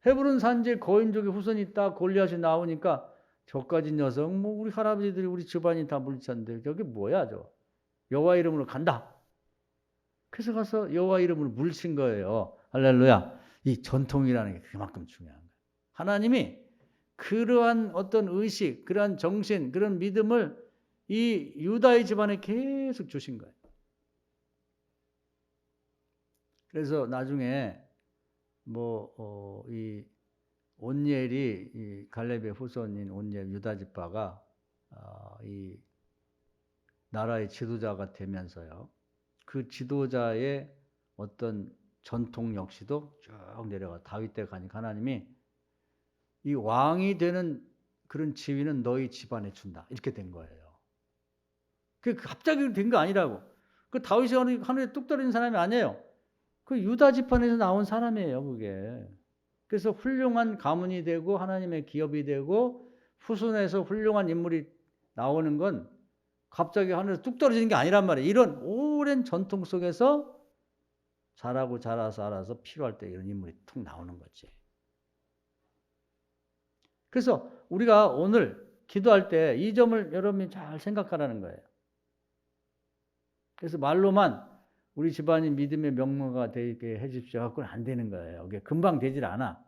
헤브론 산지에 거인족의 후손이 있다 골리앗이 나오니까 저까지 녀석 뭐 우리 할아버지들이 우리 집안이 다 물리쳤는데 저게 뭐야 저. 여호와 이름으로 간다. 그래서 가서 여호와 이름으로 물친 거예요. 할렐루야. 이 전통이라는 게 그만큼 중요한 거예요. 하나님이 그러한 어떤 의식, 그러한 정신, 그런 믿음을 이 유다의 집안에 계속 주신 거예요. 그래서 나중에 이 온니엘이 이 갈렙의 후손인 온니엘 유다 지파가 이 나라의 지도자가 되면서요. 그 지도자의 어떤 전통 역시도 쭉 내려가 다윗 때 가니까 하나님이 이 왕이 되는 그런 지위는 너희 집안에 준다. 이렇게 된 거예요. 그 갑자기 된 거 아니라고. 그 다윗이 하늘에 뚝 떨어진 사람이 아니에요. 그 유다 집안에서 나온 사람이에요, 그게. 그래서 훌륭한 가문이 되고 하나님의 기업이 되고 후손에서 훌륭한 인물이 나오는 건 갑자기 하늘에서 뚝 떨어지는 게 아니란 말이에요. 이런 오랜 전통 속에서 자라고 자라서 알아서 필요할 때 이런 인물이 툭 나오는 거지. 그래서 우리가 오늘 기도할 때 이 점을 여러분이 잘 생각하라는 거예요. 그래서 말로만 우리 집안이 믿음의 명문가 되게 해주십시오 갖고는 안 되는 거예요. 이게 금방 되질 않아.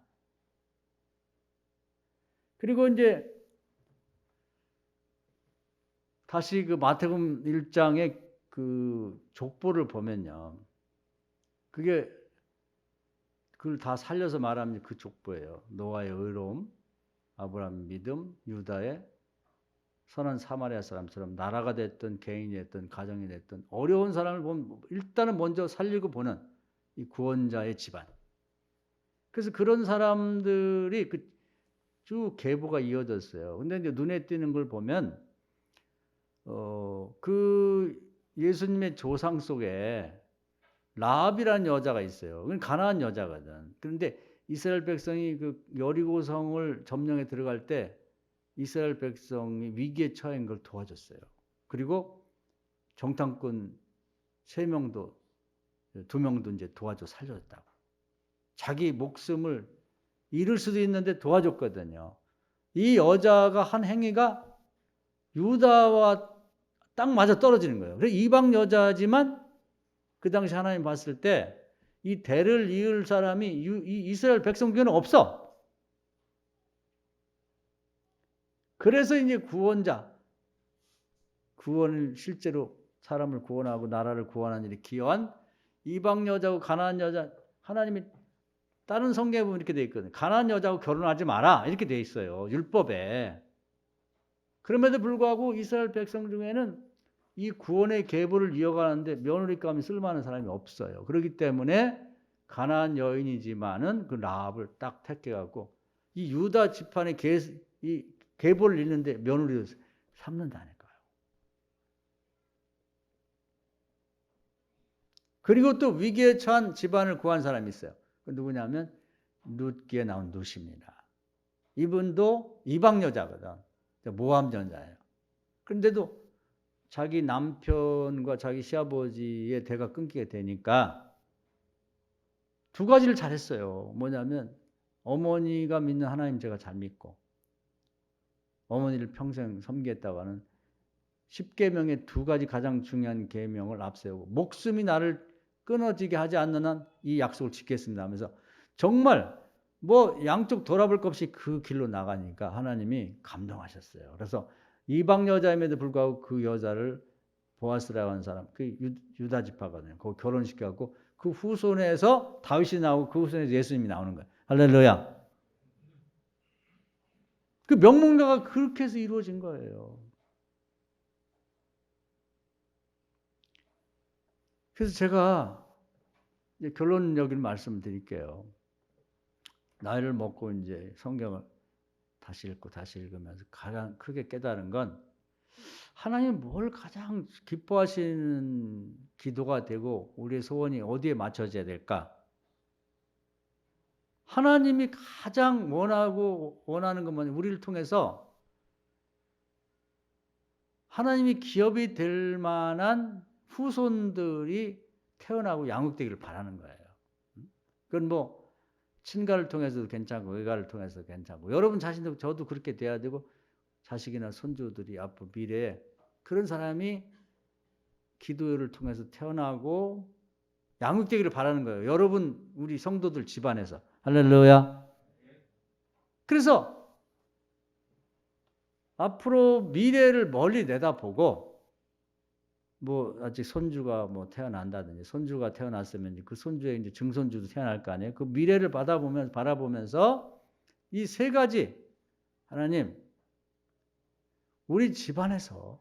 그리고 이제 다시 그 마태복음 1장의 그 족보를 보면요. 그게 그걸 다 살려서 말하면 그 족보예요. 노아의 의로움, 아브라함의 믿음, 유다의 선한 사마리아 사람처럼 나라가 됐든 개인이 됐든 가정이 됐든 어려운 사람을 보면 일단은 먼저 살리고 보는 이 구원자의 집안. 그래서 그런 사람들이 쭉 계보가 이어졌어요. 근데 이제 눈에 띄는 걸 보면 그 예수님의 조상 속에 라합이라는 여자가 있어요. 그건 가나안 여자거든. 그런데 이스라엘 백성이 그 여리고성을 점령해 들어갈 때 이스라엘 백성이 위기에 처한 걸 도와줬어요. 그리고 정탐꾼 3명도 2명도 이제 도와줘 살려줬다고. 자기 목숨을 잃을 수도 있는데 도와줬거든요. 이 여자가 한 행위가 유다와 딱 맞아 떨어지는 거예요. 그래서 이방 여자지만 그 당시 하나님 봤을 때 이 대를 이을 사람이 이 이스라엘 백성 중에는 없어. 그래서 이제 구원을 실제로 사람을 구원하고 나라를 구원하는 일이 기여한 이방 여자고 가나안 여자, 하나님이 다른 성경에 보면 이렇게 돼 있거든요. 가나안 여자하고 결혼하지 마라 이렇게 돼 있어요. 율법에. 그럼에도 불구하고 이스라엘 백성 중에는 이 구원의 계보를 이어가는데 며느리감이 쓸만한 사람이 없어요. 그렇기 때문에 가난한 여인이지만은 그 라합을 딱 택해갖고 이 유다 지판의 이 계보를 잇는데 며느리를 삼는다니까요. 그리고 또 위기에 처한 집안을 구한 사람이 있어요. 그 누구냐면 룻기에 나온 룻입니다. 이분도 이방 여자거든. 모함 전자예요. 그런데도 자기 남편과 자기 시아버지의 대가 끊기게 되니까 두 가지를 잘했어요. 뭐냐면 어머니가 믿는 하나님 제가 잘 믿고 어머니를 평생 섬기겠다고 하는 10계명의 두 가지 가장 중요한 계명을 앞세우고 목숨이 나를 끊어지게 하지 않는 한 이 약속을 지켰습니다 하면서 정말 뭐 양쪽 돌아볼 것 없이 그 길로 나가니까 하나님이 감동하셨어요. 그래서 이방 여자임에도 불구하고 그 여자를 보아스라고 하는 사람, 그 유다 지파거든요. 거기 결혼시켜갖고 그 후손에서 다윗이 나오고 그 후손에서 예수님이 나오는 거예요. 할렐루야. 그 명목례가 그렇게 해서 이루어진 거예요. 그래서 제가 이제 결론적인 말씀을 드릴게요. 나이를 먹고 이제 성경을 다시 읽고 다시 읽으면서 가장 크게 깨달은 건 하나님이 뭘 가장 기뻐하시는 기도가 되고 우리의 소원이 어디에 맞춰져야 될까? 하나님이 가장 원하는 건 뭐냐? 우리를 통해서 하나님이 기업이 될 만한 후손들이 태어나고 양육되기를 바라는 거예요. 그건 뭐 친가를 통해서도 괜찮고 외가를 통해서도 괜찮고 여러분 자신도 저도 그렇게 돼야 되고 자식이나 손주들이 앞으로 미래에 그런 사람이 기도를 통해서 태어나고 양육되기를 바라는 거예요. 여러분 우리 성도들 집안에서. 할렐루야. 그래서 앞으로 미래를 멀리 내다보고 뭐 아직 손주가 뭐 태어난다든지 손주가 태어났으면 그 손주의 이제 증손주도 태어날 거 아니에요. 그 미래를 바라보면서 이 세 가지 하나님 우리 집안에서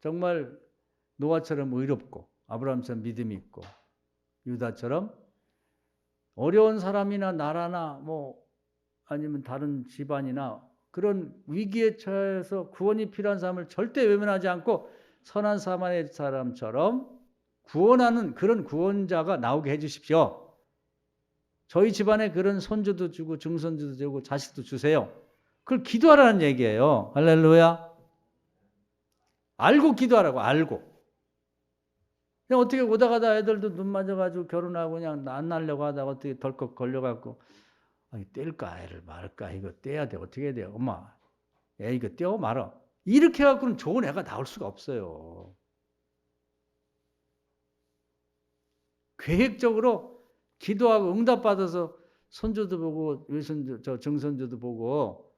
정말 노아처럼 의롭고 아브라함처럼 믿음이 있고 유다처럼 어려운 사람이나 나라나 뭐 아니면 다른 집안이나 그런 위기에 처해서 구원이 필요한 사람을 절대 외면하지 않고 선한 사마리아 사람처럼 구원하는 그런 구원자가 나오게 해주십시오. 저희 집안에 그런 손주도 주고 증손주도 주고 자식도 주세요. 그걸 기도하라는 얘기예요. 할렐루야. 알고 기도하라고 알고. 그냥 어떻게 오다 가다 애들도 눈 맞아가지고 결혼하고 그냥 안 날려고 하다가 어떻게 덜컥 걸려갖고 뗄까 애를 말까 이거 떼야 돼 어떻게 해야 돼요 엄마 애 이거 떼어 말아 이렇게 해갖고는 좋은 애가 나올 수가 없어요. 계획적으로 기도하고 응답받아서 손주도 보고 외손주 저 증손주도 보고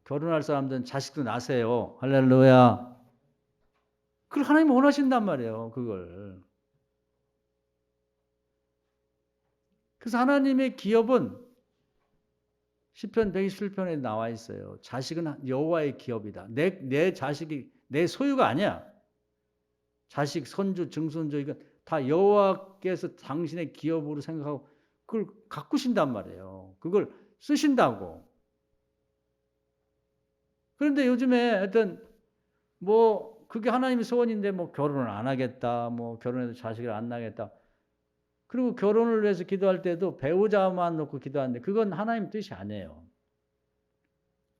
결혼할 사람들은 자식도 낳으세요. 할렐루야. 그걸 하나님 원하신단 말이에요. 그걸. 그래서 하나님의 기업은 시편 127편에 나와 있어요. 자식은 여호와의 기업이다. 내 자식이 내 소유가 아니야. 자식, 손주, 증손주 이건 다 여호와께서 당신의 기업으로 생각하고 그걸 가꾸신단 말이에요. 그걸 쓰신다고. 그런데 요즘에 하여튼 뭐 그게 하나님의 소원인데 뭐 결혼을 안 하겠다. 뭐 결혼해서 자식을 안 낳겠다. 그리고 결혼을 위해서 기도할 때도 배우자만 놓고 기도하는데 그건 하나님 뜻이 아니에요.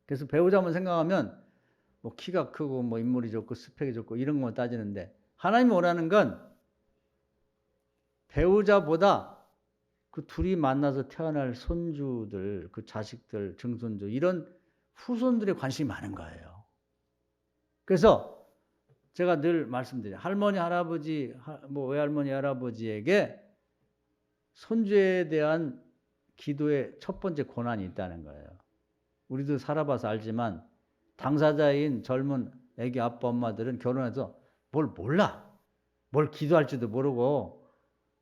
그래서 배우자만 생각하면 뭐 키가 크고 뭐 인물이 좋고 스펙이 좋고 이런 거 따지는데 하나님이 원하는 건 배우자보다 그 둘이 만나서 태어날 손주들, 그 자식들, 증손주 이런 후손들의 관심이 많은 거예요. 그래서 제가 늘 말씀드려요. 할머니, 할아버지, 뭐 외할머니, 할아버지에게 손주에 대한 기도의 첫 번째 권한이 있다는 거예요. 우리도 살아봐서 알지만 당사자인 젊은 애기 아빠 엄마들은 결혼해서 뭘 몰라. 뭘 기도할지도 모르고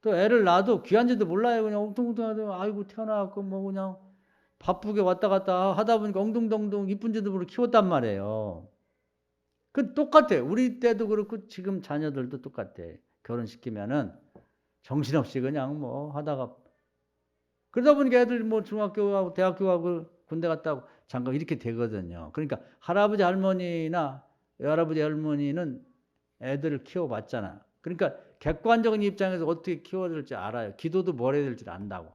또 애를 낳아도 귀한지도 몰라요. 그냥 엉뚱엉뚱하고 아이고 태어나갖고 뭐 그냥 바쁘게 왔다 갔다 하다 보니까 엉뚱덩둥 이쁜지도 모르고 키웠단 말이에요. 그 똑같아. 우리 때도 그렇고 지금 자녀들도 똑같아. 결혼시키면은 정신없이 그냥 뭐 하다가 그러다 보니까 애들 뭐 중학교 가고 대학교 가고 군대 갔다 오고 장가 이렇게 되거든요. 그러니까 할아버지 할머니나 외할아버지 할머니는 애들을 키워봤잖아. 그러니까 객관적인 입장에서 어떻게 키워야 될지 알아요. 기도도 뭘 해야 될지 안다고.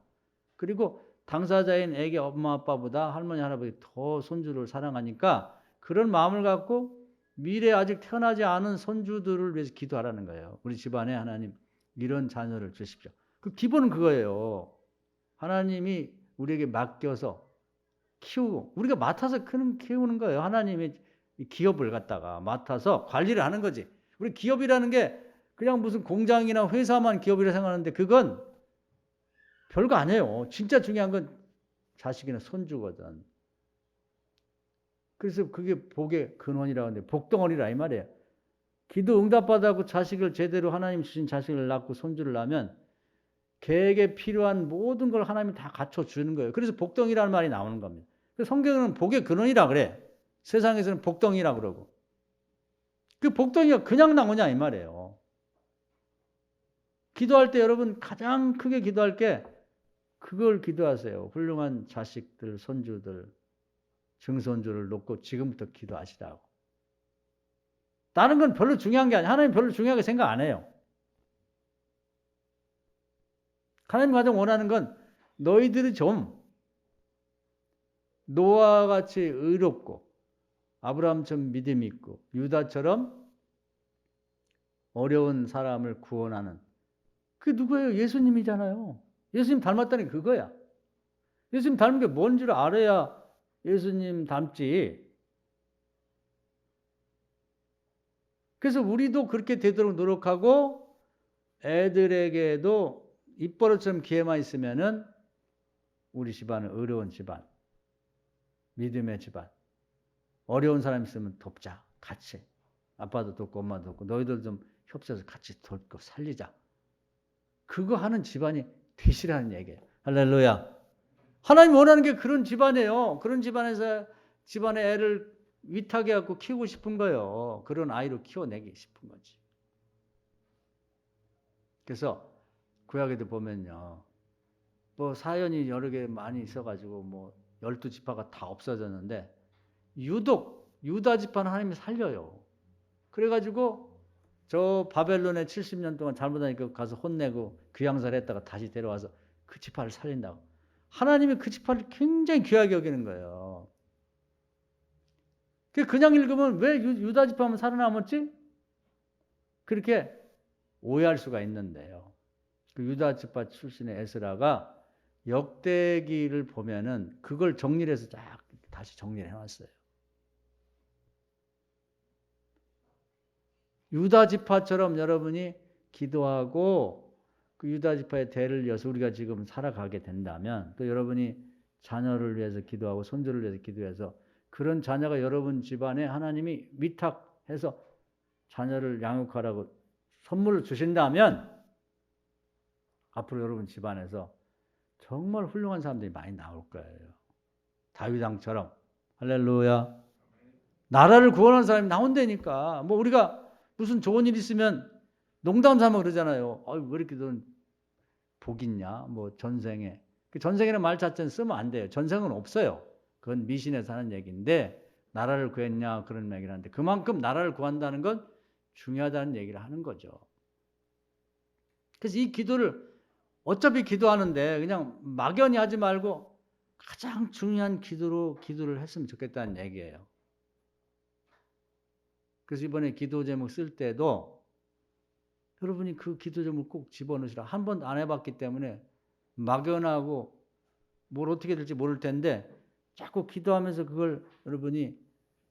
그리고 당사자인 애기 엄마 아빠보다 할머니 할아버지 더 손주를 사랑하니까 그런 마음을 갖고 미래에 아직 태어나지 않은 손주들을 위해서 기도하라는 거예요. 우리 집안에 하나님 이런 자녀를 주십시오. 그 기본은 그거예요. 하나님이 우리에게 맡겨서 키우고 우리가 맡아서 키우는 거예요. 하나님이 기업을 갖다가 맡아서 관리를 하는 거지. 우리 기업이라는 게 그냥 무슨 공장이나 회사만 기업이라 생각하는데 그건 별거 아니에요. 진짜 중요한 건 자식이나 손주거든. 그래서 그게 복의 근원이라고 하는데 복덩어리라 이 말이에요. 기도 응답받아고 자식을 제대로 하나님 주신 자식을 낳고 손주를 낳으면 걔에게 필요한 모든 걸 하나님이 다 갖춰주는 거예요. 그래서 복덩이라는 말이 나오는 겁니다. 성경은 복의 근원이라 그래. 세상에서는 복덩이라 그러고. 그 복덩이가 그냥 나오냐 이 말이에요. 기도할 때 여러분 가장 크게 기도할 게 그걸 기도하세요. 훌륭한 자식들, 손주들, 증손주를 놓고 지금부터 기도하시라고. 다른 건 별로 중요한 게 아니에요. 하나님 별로 중요하게 생각 안 해요. 하나님 가장 원하는 건 너희들이 좀 노아와 같이 의롭고 아브라함처럼 믿음이 있고 유다처럼 어려운 사람을 구원하는 그게 누구예요? 예수님이잖아요. 예수님 닮았다는 게 그거야. 예수님 닮은 게 뭔 줄 알아야 예수님 닮지. 그래서 우리도 그렇게 되도록 노력하고 애들에게도 입버릇처럼 기회만 있으면은 우리 집안은 어려운 집안, 믿음의 집안, 어려운 사람 있으면 돕자, 같이. 아빠도 돕고 엄마도 돕고 너희들 좀 협조해서 같이 돕고 살리자. 그거 하는 집안이 되시라는 얘기예요. 할렐루야. 하나님 원하는 게 그런 집안이에요. 그런 집안에서 집안의 애를 위탁해 갖고 키우고 싶은 거예요. 그런 아이로 키워내기 싶은 거지. 그래서 구약에도 보면요. 뭐 사연이 여러 개 많이 있어가지고 뭐 12지파가 다 없어졌는데 유독 유다 지파는 하나님이 살려요. 그래가지고 저 바벨론에 70년 동안 잘못하니까 가서 혼내고 귀양살 했다가 다시 데려와서 그 지파를 살린다고. 하나님이 그 지파를 굉장히 귀하게 여기는 거예요. 그냥 읽으면 왜 유다 지파만 살아남았지? 그렇게 오해할 수가 있는데요. 그 유다 지파 출신의 에스라가 역대기를 보면은 그걸 정리를 해서 쫙 다시 정리를 해놨어요. 유다 지파처럼 여러분이 기도하고 그 유다 지파의 대를 이어서 우리가 지금 살아가게 된다면 또 여러분이 자녀를 위해서 기도하고 손주를 위해서 기도해서 그런 자녀가 여러분 집안에 하나님이 위탁해서 자녀를 양육하라고 선물을 주신다면 앞으로 여러분 집안에서 정말 훌륭한 사람들이 많이 나올 거예요. 다윗 왕처럼. 할렐루야. 나라를 구원하는 사람이 나온다니까. 뭐 우리가 무슨 좋은 일 있으면 농담 삼아 그러잖아요. 왜 이렇게 넌 복 있냐? 뭐 전생에. 그 전생이라는 말 자체는 쓰면 안 돼요. 전생은 없어요. 그건 미신에서 하는 얘기인데 나라를 구했냐 그런 얘기를 하는데 그만큼 나라를 구한다는 건 중요하다는 얘기를 하는 거죠. 그래서 이 기도를 어차피 기도하는데 그냥 막연히 하지 말고 가장 중요한 기도를 했으면 좋겠다는 얘기예요. 그래서 이번에 기도 제목 쓸 때도 여러분이 그 기도 제목 꼭 집어넣으시라. 한 번도 안 해봤기 때문에 막연하고 뭘 어떻게 될지 모를 텐데 자꾸 기도하면서 그걸 여러분이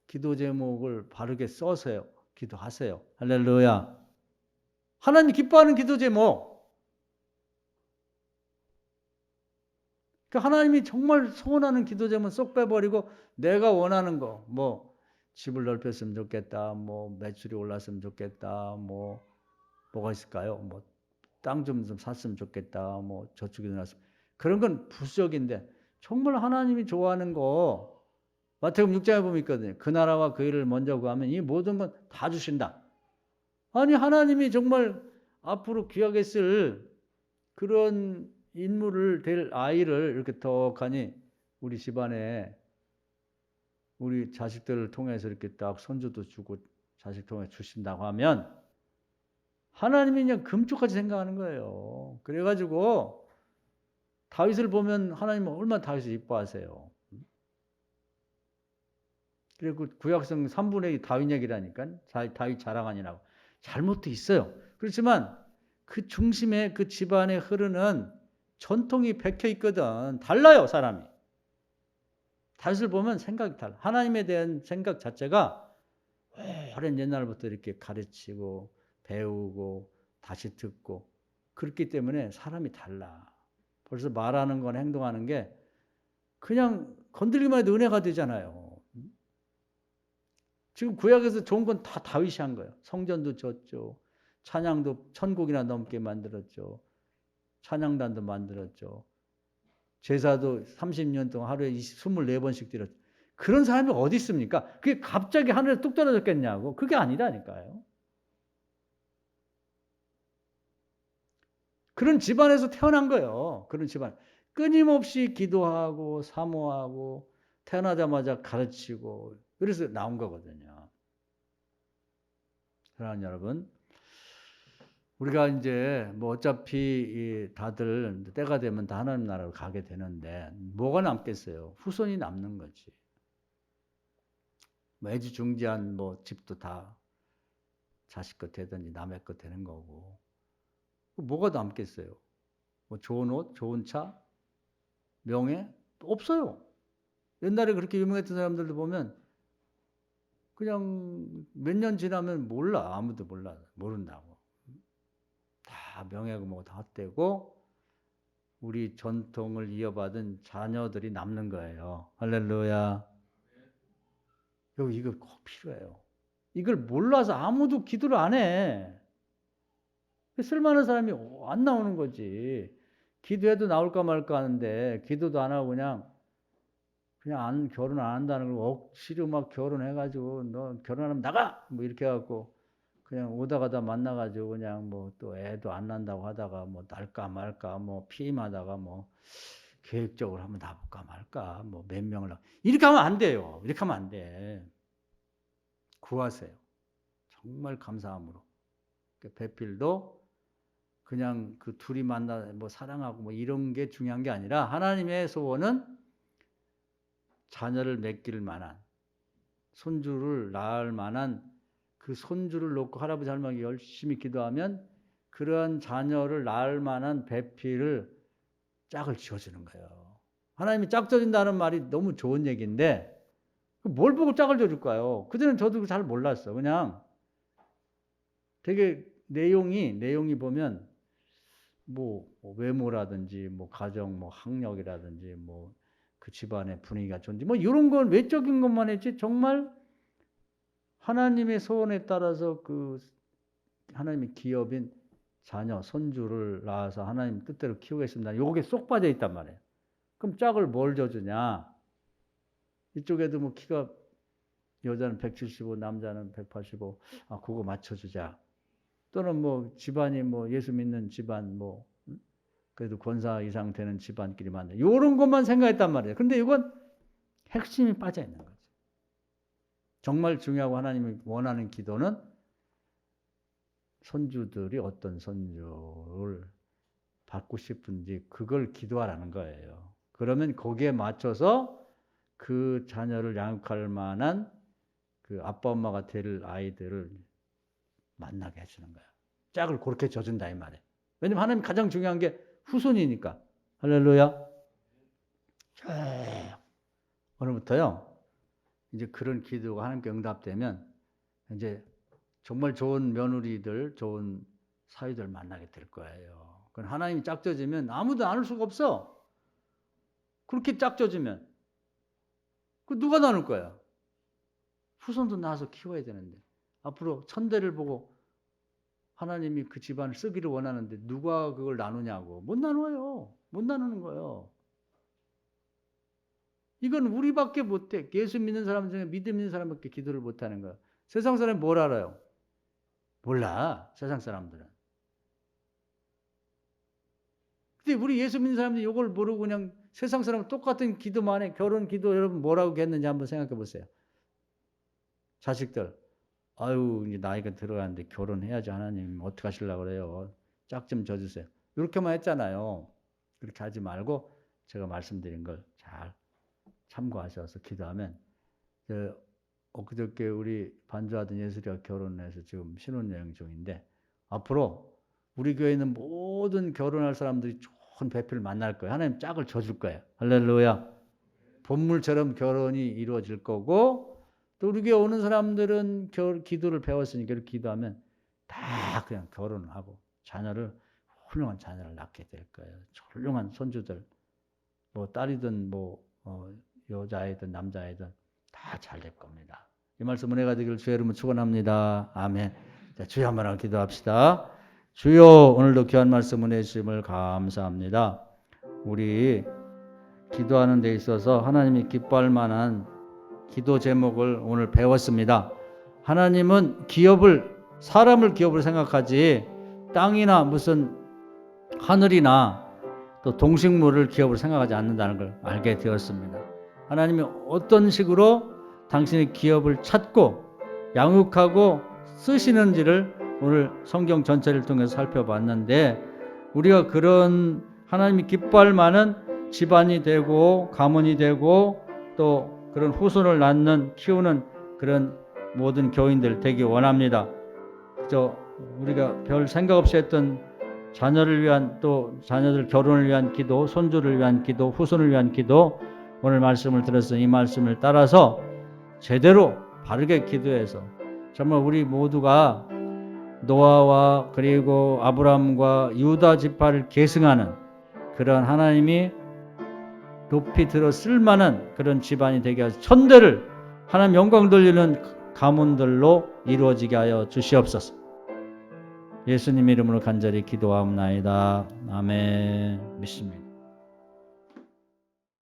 기도 제목을 바르게 써서요. 기도하세요. 할렐루야. 하나님 기뻐하는 기도 제목. 하나님이 정말 소원하는 기도 제목 쏙 빼버리고 내가 원하는 거, 뭐 집을 넓혔으면 좋겠다, 뭐 매출이 올랐으면 좋겠다, 뭐가 있을까요? 뭐 땅 좀 샀으면 좋겠다, 뭐 저축이 늘었으면 그런 건 부수적인데 정말 하나님이 좋아하는 거 마태복음 6장에 보면 있거든요. 그 나라와 그 일을 먼저 구하면 이 모든 건 다 주신다. 아니 하나님이 정말 앞으로 귀하게 쓸 그런 인물을 될 아이를 이렇게 덕하니 우리 집안에 우리 자식들을 통해서 이렇게 딱 손주도 주고 자식 통해 주신다고 하면 하나님이 그냥 금쪽같이 생각하는 거예요. 그래가지고 다윗을 보면 하나님은 얼마나 다윗을 이뻐하세요. 그리고 구약성 3분의 2 다윗 얘기라니까 다윗 자랑 아니라고. 잘못도 있어요. 그렇지만 그 중심에 그 집안에 흐르는 전통이 박혀 있거든. 달라요 사람이. 다윗을 보면 생각이 달라. 하나님에 대한 생각 자체가 오랜 옛날부터 이렇게 가르치고 배우고 다시 듣고 그렇기 때문에 사람이 달라. 벌써 말하는 건 행동하는 게 그냥 건드리기만 해도 은혜가 되잖아요. 지금 구약에서 좋은 건 다 다윗이 한 거예요. 성전도 졌죠. 찬양도 1000곡이나 넘게 만들었죠. 찬양단도 만들었죠. 제사도 30년 동안 하루에 24번씩 드렸죠. 그런 사람이 어디 있습니까? 그게 갑자기 하늘에 뚝 떨어졌겠냐고. 그게 아니라니까요. 그런 집안에서 태어난 거예요. 그런 집안. 끊임없이 기도하고 사모하고 태어나자마자 가르치고 그래서 나온 거거든요. 사랑하는 여러분, 우리가 이제 뭐 어차피 다들 때가 되면 다 하나님 나라로 가게 되는데 뭐가 남겠어요? 후손이 남는 거지. 뭐 애지중지한 뭐 집도 다 자식 것 되든지 남의 것 되는 거고. 뭐가 남겠어요? 뭐 좋은 옷, 좋은 차, 명예? 없어요. 옛날에 그렇게 유명했던 사람들도 보면 그냥 몇 년 지나면 몰라. 아무도 몰라. 모른다고. 다 명예고 뭐 다 헛되고 우리 전통을 이어받은 자녀들이 남는 거예요. 할렐루야. 여기 이거 꼭 필요해요. 이걸 몰라서 아무도 기도를 안 해. 쓸만한 사람이 안 나오는 거지. 기도해도 나올까 말까 하는데 기도도 안 하고 그냥 결혼 안 한다는 걸 억지로 막 결혼해가지고 너 결혼하면 나가! 뭐 이렇게 해갖고 그냥 오다 가다 만나가지고 그냥 뭐 또 애도 안 난다고 하다가 뭐 날까 말까 뭐 피임하다가 뭐 계획적으로 한번 나볼까 말까 뭐 몇 명을 이렇게 하면 안 돼요. 이렇게 하면 안 돼. 구하세요. 정말 감사함으로. 배필도 그냥 그 둘이 만나 뭐 사랑하고 뭐 이런 게 중요한 게 아니라 하나님의 소원은 자녀를 맺길 만한 손주를 낳을 만한 그 손주를 놓고 할아버지 할머니 열심히 기도하면 그런 자녀를 낳을 만한 배필을 짝을 지어주는 거예요. 하나님이 짝 져준다는 말이 너무 좋은 얘기인데 뭘 보고 짝을 져줄까요? 그전엔 저도 잘 몰랐어. 그냥 되게 내용이 보면 뭐 외모라든지 뭐 가정 뭐 학력이라든지 뭐 그 집안의 분위기가 좋은지 뭐 이런 건 외적인 것만 했지 정말 하나님의 소원에 따라서 그 하나님의 기업인 자녀 손주를 낳아서 하나님 뜻대로 키우겠습니다. 요게 쏙 빠져 있단 말이에요. 그럼 짝을 뭘 줘주냐? 이쪽에도 뭐 키가 여자는 175, 남자는 185. 아, 그거 맞춰주자. 또는 뭐 집안이 뭐 예수 믿는 집안 뭐 그래도 권사 이상 되는 집안끼리 만나. 이런 것만 생각했단 말이에요. 근데 이건 핵심이 빠져 있는 거죠. 정말 중요하고 하나님이 원하는 기도는 손주들이 어떤 손주를 받고 싶은지 그걸 기도하라는 거예요. 그러면 거기에 맞춰서 그 자녀를 양육할 만한 그 아빠 엄마가 될 아이들을 만나게 해주는 거예요. 짝을 그렇게 져준다 이 말이에요. 왜냐면 하나님 가장 중요한 게 후손이니까. 할렐루야. 오늘부터요. 이제 그런 기도가 하나님께 응답되면 이제 정말 좋은 며느리들, 좋은 사위들 만나게 될 거예요. 그건 하나님이 짝져지면 아무도 안을 수가 없어. 그렇게 짝져지면 그 누가 나눌 거야? 후손도 낳아서 키워야 되는데 앞으로 천대를 보고 하나님이 그 집안을 쓰기를 원하는데 누가 그걸 나누냐고. 못 나눠요. 못 나누는 거예요. 이건 우리밖에 못해. 예수 믿는 사람 중에 믿음 있는 사람밖에 기도를 못하는 거야. 세상 사람이 뭘 알아요? 몰라. 세상 사람들은. 근데 우리 예수 믿는 사람들이 이걸 모르고 그냥 세상 사람은 똑같은 기도만 해. 결혼 기도 여러분 뭐라고 했는지 한번 생각해 보세요. 자식들. 아유, 이제 나이가 들어가는데 결혼해야지 하나님 어떻게 하시려고 그래요. 짝 좀 져주세요. 이렇게만 했잖아요. 그렇게 하지 말고 제가 말씀드린 걸 잘 참고하셔서 기도하면 엊그저께 우리 반주하던 예술이가 결혼해서 지금 신혼여행 중인데 앞으로 우리 교회에 있는 모든 결혼할 사람들이 좋은 배필을 만날 거예요. 하나님 짝을 져줄 거예요. 할렐루야. 본물처럼 결혼이 이루어질 거고 또 우리 교회 오는 사람들은 기도를 배웠으니까 이렇게 기도하면 다 그냥 결혼을 하고 훌륭한 자녀를 낳게 될 거예요. 훌륭한 손주들 뭐 딸이든 뭐 여자애든 남자애든 다 잘 될 겁니다. 이 말씀 은혜가 되기를 주의 이름으로 축원합니다. 아멘. 자, 주여 한번 하고 기도합시다. 주여 오늘도 귀한 말씀 은혜 주심을 감사합니다. 우리 기도하는 데 있어서 하나님이 기뻐할 만한 기도 제목을 오늘 배웠습니다. 하나님은 사람을 기업을 생각하지 땅이나 무슨 하늘이나 또 동식물을 기업을 생각하지 않는다는 걸 알게 되었습니다. 하나님이 어떤 식으로 당신의 기업을 찾고 양육하고 쓰시는지를 오늘 성경 전체를 통해서 살펴봤는데 우리가 그런 하나님이 기뻐할 만한 집안이 되고 가문이 되고 또 그런 후손을 키우는 그런 모든 교인들 되기 원합니다. 우리가 별 생각 없이 했던 자녀를 위한 또 자녀들 결혼을 위한 기도, 손주를 위한 기도, 후손을 위한 기도 오늘 말씀을 들어서 이 말씀을 따라서 제대로 바르게 기도해서 정말 우리 모두가 노아와 그리고 아브라함과 유다 지파를 계승하는 그런 하나님이 높이 들어 쓸만한 그런 집안이 되게 하셔서 천대를 하나님 영광 돌리는 가문들로 이루어지게 하여 주시옵소서. 예수님 이름으로 간절히 기도하옵나이다. 아멘. 믿습니다.